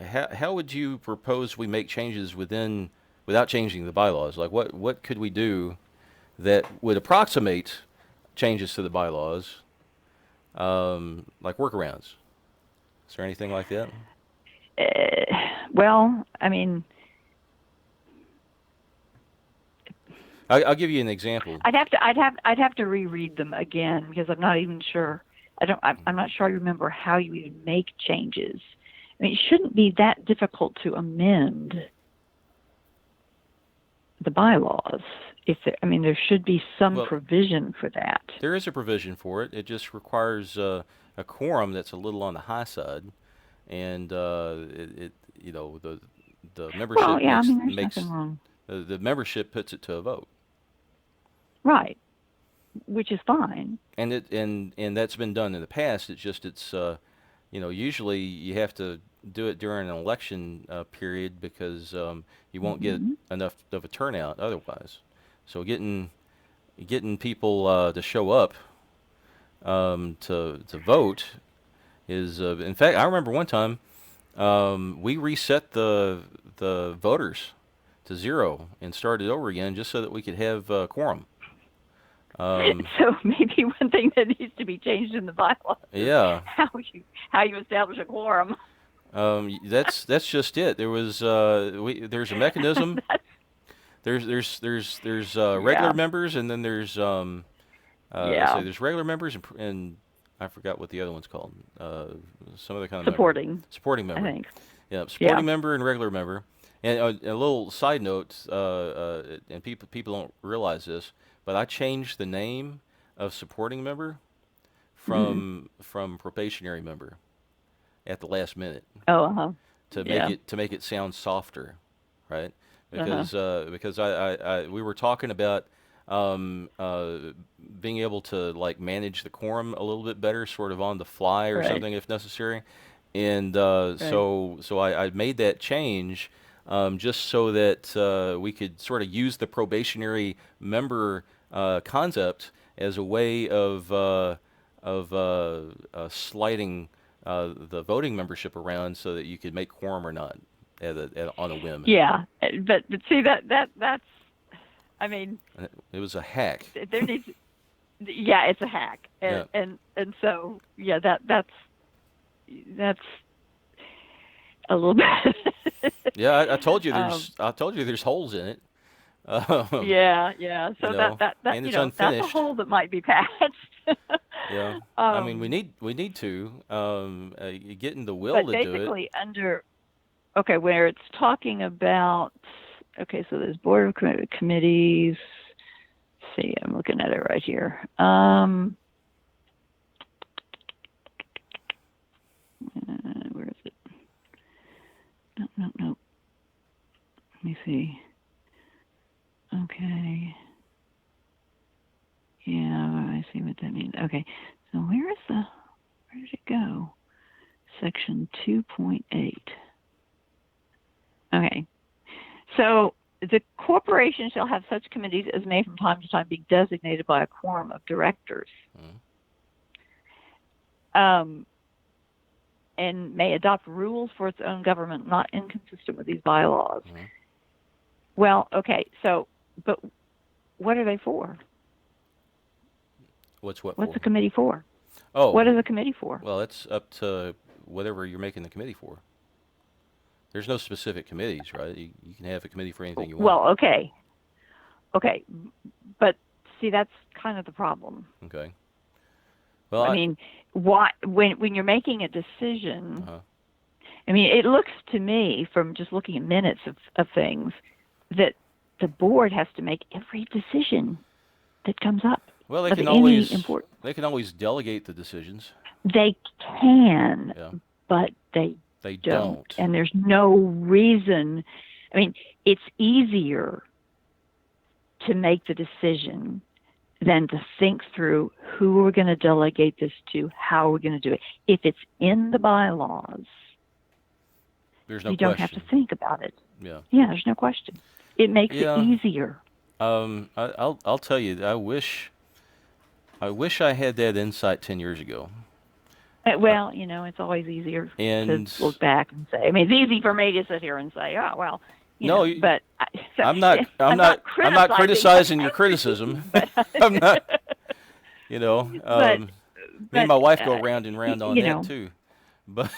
how would you propose we make changes without changing the bylaws? Like what could we do that would approximate changes to the bylaws, like workarounds? Is there anything like that? uh, well, I mean, I'll give you an example. I'd have to reread them again because I'm not even sure. I'm not sure I remember how you even make changes. I mean, it shouldn't be that difficult to amend the bylaws. There should be some Well, provision for that. there is a provision for it. It just requires a quorum that's a little on the high side, and it the Well, membership yeah, I makes mean, there's nothing makes wrong. the membership puts it to a vote, Right, which is fine. and that's been done in the past. Usually you have to do it during an election period because you won't get Hmm. enough of a turnout otherwise. So getting people to show up to vote is in fact I remember one time we reset the voters to zero and started over again just so that we could have quorum. Um, So maybe one thing that needs to be changed in the bylaws is yeah, how you establish a quorum. that's just it. There's a mechanism. That's, There's regular yeah, members, and then let's say yeah, there's regular members, and I forgot what the other one's called. Some other kind of member. supporting, Supporting I member. think. Yeah, Yeah. supporting member and regular member. And a little side note, and people don't realize this, but I changed the name of supporting member Hmm. from probationary member at the last minute Oh, uh-huh. Yeah. to make it sound softer, right? Uh-huh. Because we were talking about um, uh, being able to like manage the quorum a little bit better, sort of on the fly or Right. something if necessary, and Right. I made that change just so that we could sort of use the probationary member concept as a way of sliding the voting membership around so that you could make quorum or not on a whim. Yeah. But see that's I mean, It was a hack. there needs yeah, it's a hack. Yeah. And so yeah, that's a little bit Yeah, um I told you there's holes in it. Um, yeah, yeah. So that and it's that's a unfinished. hole that might be patched. Yeah. I mean, um we need to getting the will but to do it. basically under okay, where it's talking about okay, so there's board of committees. Let's see, I'm looking at it right here. Where is it? No, no, no. Let me see. Okay. Yeah, I see what that means. Okay. So where did it go? Section 2.8. Okay. So the corporation shall have such committees as may from time to time be designated by a quorum of directors. And may adopt rules for its own government not inconsistent with these bylaws. Well, okay, so, but what are they for? What's a for? committee for? Oh. What is a committee for? Well, it's up to whatever you're making the committee for. There's no specific committees, right? You can have a committee for anything you want. Well, okay. Okay, but see, that's kind of the problem. Okay. Well, I mean, when you're making a decision, I mean, it looks to me from just looking at minutes of things that the board has to make every decision that comes up. Well, they can always delegate the decisions. They can, but they don't. And there's no reason. I mean, it's easier to make the decision than to think through who we're going to delegate this to, how we're going to do it. If it's in the bylaws, there's no you don't have to think about it. Yeah, there's no question. It makes it easier. I'll tell you, I wish I had that insight 10 years ago. Well, it's always easier to look back and say. I mean, it's easy for me to sit here and say, "Oh, well." But I'm not criticizing your criticism. I'm not. Me and my wife go round and round on that too. But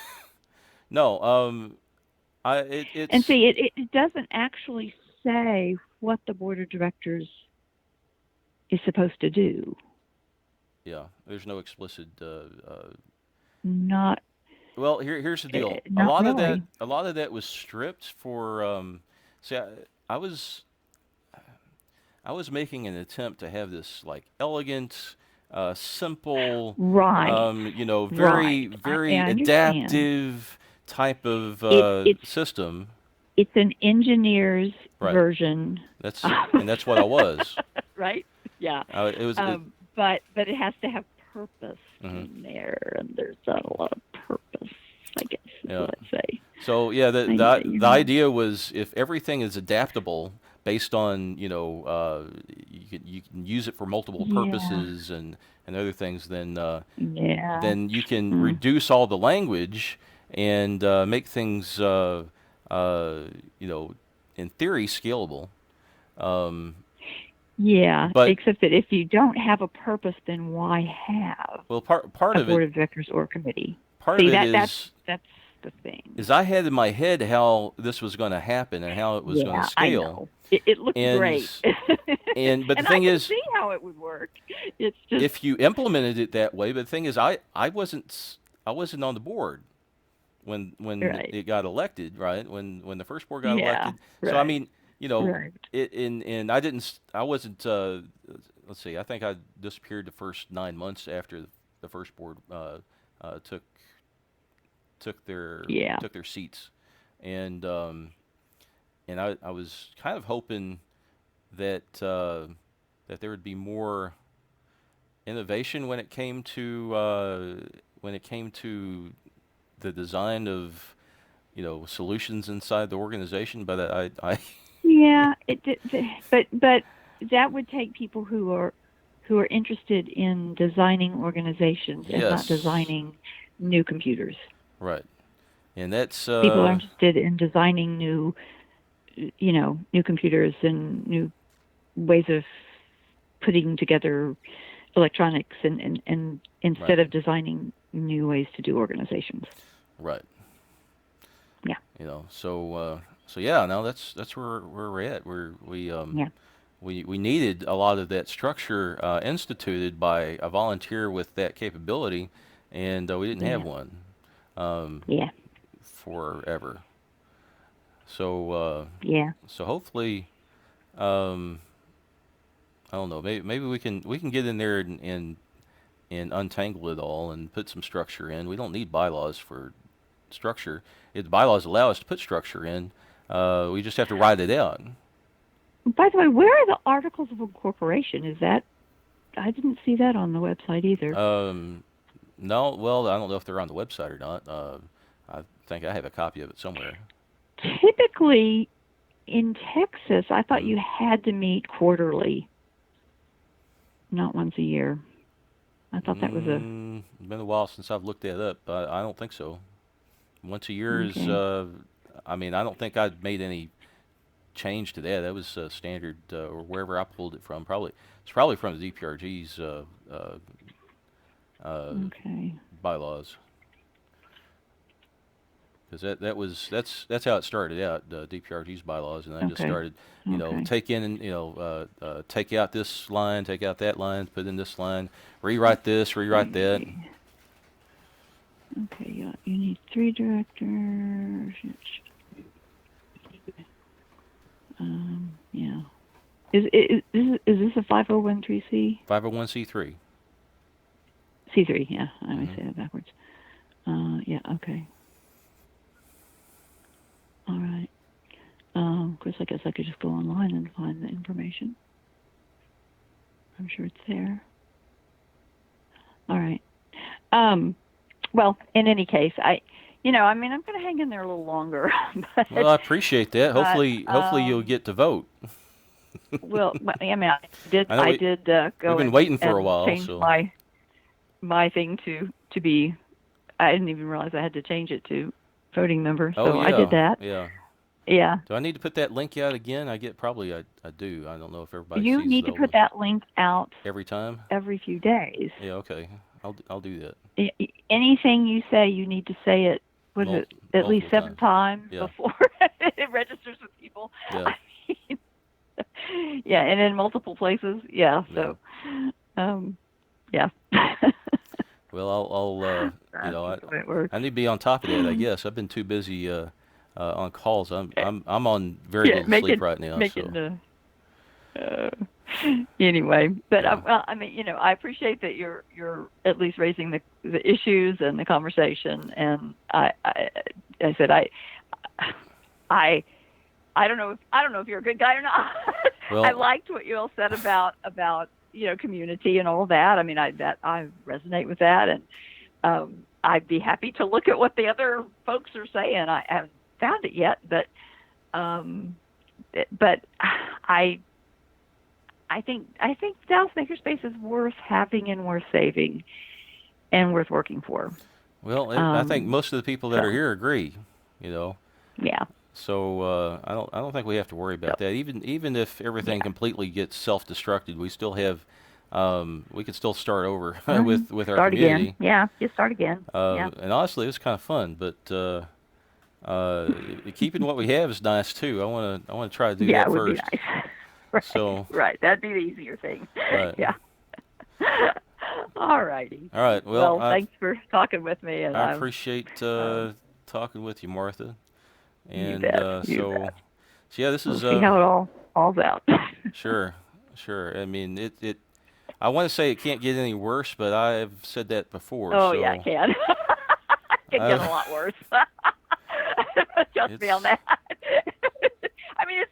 no, and see, it doesn't actually say what the board of directors is supposed to do. Yeah, there's no explicit. Not. Well, here's the deal. A lot of that was stripped for. See, I was making an attempt to have this like elegant, simple, very adaptive type of system. It's an engineer's version. That's what I was. Right? Yeah. It was. But it has to have purpose in there, and there's not a lot of purpose, I guess. Let's say. So the idea was if everything is adaptable based on you can use it for multiple purposes and other things, then you can reduce all the language and make things in theory scalable. But except that if you don't have a purpose, then why have a board of directors or committee? That's the thing. Is I had in my head how this was going to happen and how it was going to scale. I know. It looked great. But the thing is, I can see how it would work. It's just if you implemented it that way. But the thing is, I wasn't on the board when it got elected, right? When the first board got elected. Right. So I mean. And I wasn't, let's see, I think I disappeared the first 9 months after the first board took their seats. And I was kind of hoping that there would be more innovation when it came to the design of solutions inside the organization, but I but that would take people who are interested in designing organizations and not designing new computers. Right, and that's people are interested in designing new computers and new ways of putting together electronics and instead of designing new ways to do organizations. Right. Yeah. So now that's where we're at. We needed a lot of that structure instituted by a volunteer with that capability, and we didn't have one. Forever. So So hopefully, I don't know. Maybe we can get in there and untangle it all and put some structure in. We don't need bylaws for structure. If the bylaws allow us to put structure in, we just have to write it out. By the way, where are the articles of incorporation? Is that, I didn't see that on the website either. No, well, I don't know if they're on the website or not. I think I have a copy of it somewhere. Typically, in Texas, I thought Mhm. you had to meet quarterly, not once a year. I thought that was a Been a while since I've looked that up. I don't think so. Once a year is, okay. I mean, I don't think I've made any change to that. That was standard, or wherever I pulled it from. It's probably from the DPRG's uh, Okay. bylaws, because that's how it started out, DPRG's bylaws, and I just Okay. started, Okay. take in and take out this line, take out that line, put in this line, rewrite this, rewrite that. See. Okay. You need 3 directors. Yeah. Is this a 501c? 501c3. C3. Yeah. I always Mm-hmm. say that backwards. Yeah. Okay. All right. Of course, I guess I could just go online and find the information. I'm sure it's there. All right. Well, in any case, I'm going to hang in there a little longer, Well, I appreciate that. but, Hopefully you'll get to vote. well, I mean, I know I did we've go been waiting for a and while, change so. my thing to be. I didn't even realize I had to change it to voting member, Oh so I did yeah, that. yeah. Yeah. Do I need to put that link out again? I do. I don't know if everybody You sees need to the put that link out every time. every few days. Yeah, okay. I'll do that. Anything you say, you need to say it. Was Mul- it at least Multiple 7 times. times Yeah, before it registers with people? yeah, I mean, yeah, and in multiple places. Yeah. yeah. So, um, yeah. Well, That's the way it works. I need to be on top of that. I guess I've been too busy on calls. I'm on very Yeah, little sleep right now. making So uh, anyway. But yeah, well, I mean, I appreciate that you're at least raising the issues and the conversation. And I said I I don't know if you're a good guy or not. I well, liked what you all said about community and all that. I mean, I resonate with that, and I'd be happy to look at what the other folks are saying. I haven't found it yet, um, but I think Dallas Makerspace is worth having and worth saving and worth working for. I think most of the people that are So here agree. You know, yeah, so I don't think we have to worry so about that. Even if everything yeah. completely gets self-destructed, we still have we could still start over Hmm. with our Start again. community. Yeah, just start again. Yeah. And honestly, it was kind of fun, but uh, keeping what we have is nice too. I want to try to do Yeah, that it would be first. nice. Right, So, right. That'd be the easier thing. right. Yeah. All righty. All right. Well, Well, thanks for talking with me, and I I'm appreciate talking with you, Martha. you And bet, you bet. so yeah, this We'll is see how it all's out. sure, sure. I mean, it. I want to say it can't get any worse, but I've said that before. Oh yeah, it So can. It can get a uh, lot worse. Trust me on it's that. I mean,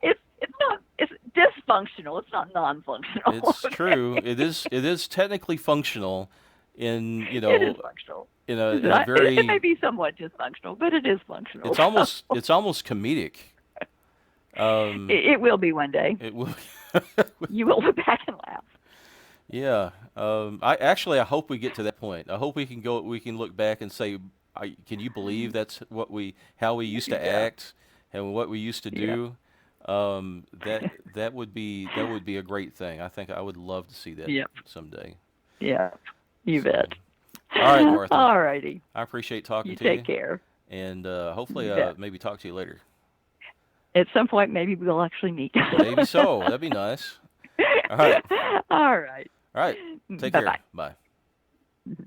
it's not it's dysfunctional. It's not non-functional. it's Okay? true. It is technically functional in It is functional. in a It may very be somewhat dysfunctional, but it is functional. it's almost comedic. Um, It will be one day. it will. You will look back and laugh. Yeah. I hope we get to that point. I hope we can look back and say, can you believe that's how we used to Yeah. act and what we used to Yeah. do? That would be a great thing. I think I would love to see that Yep. someday. Yeah. You bet. So, all right, Martha. All righty. I appreciate talking You to you, take care. and You hopefully bet. maybe talk to you later. At some point, maybe we'll actually meet. Maybe so. That'd be nice. All right. All right. All right. Take Bye care. bye. Bye.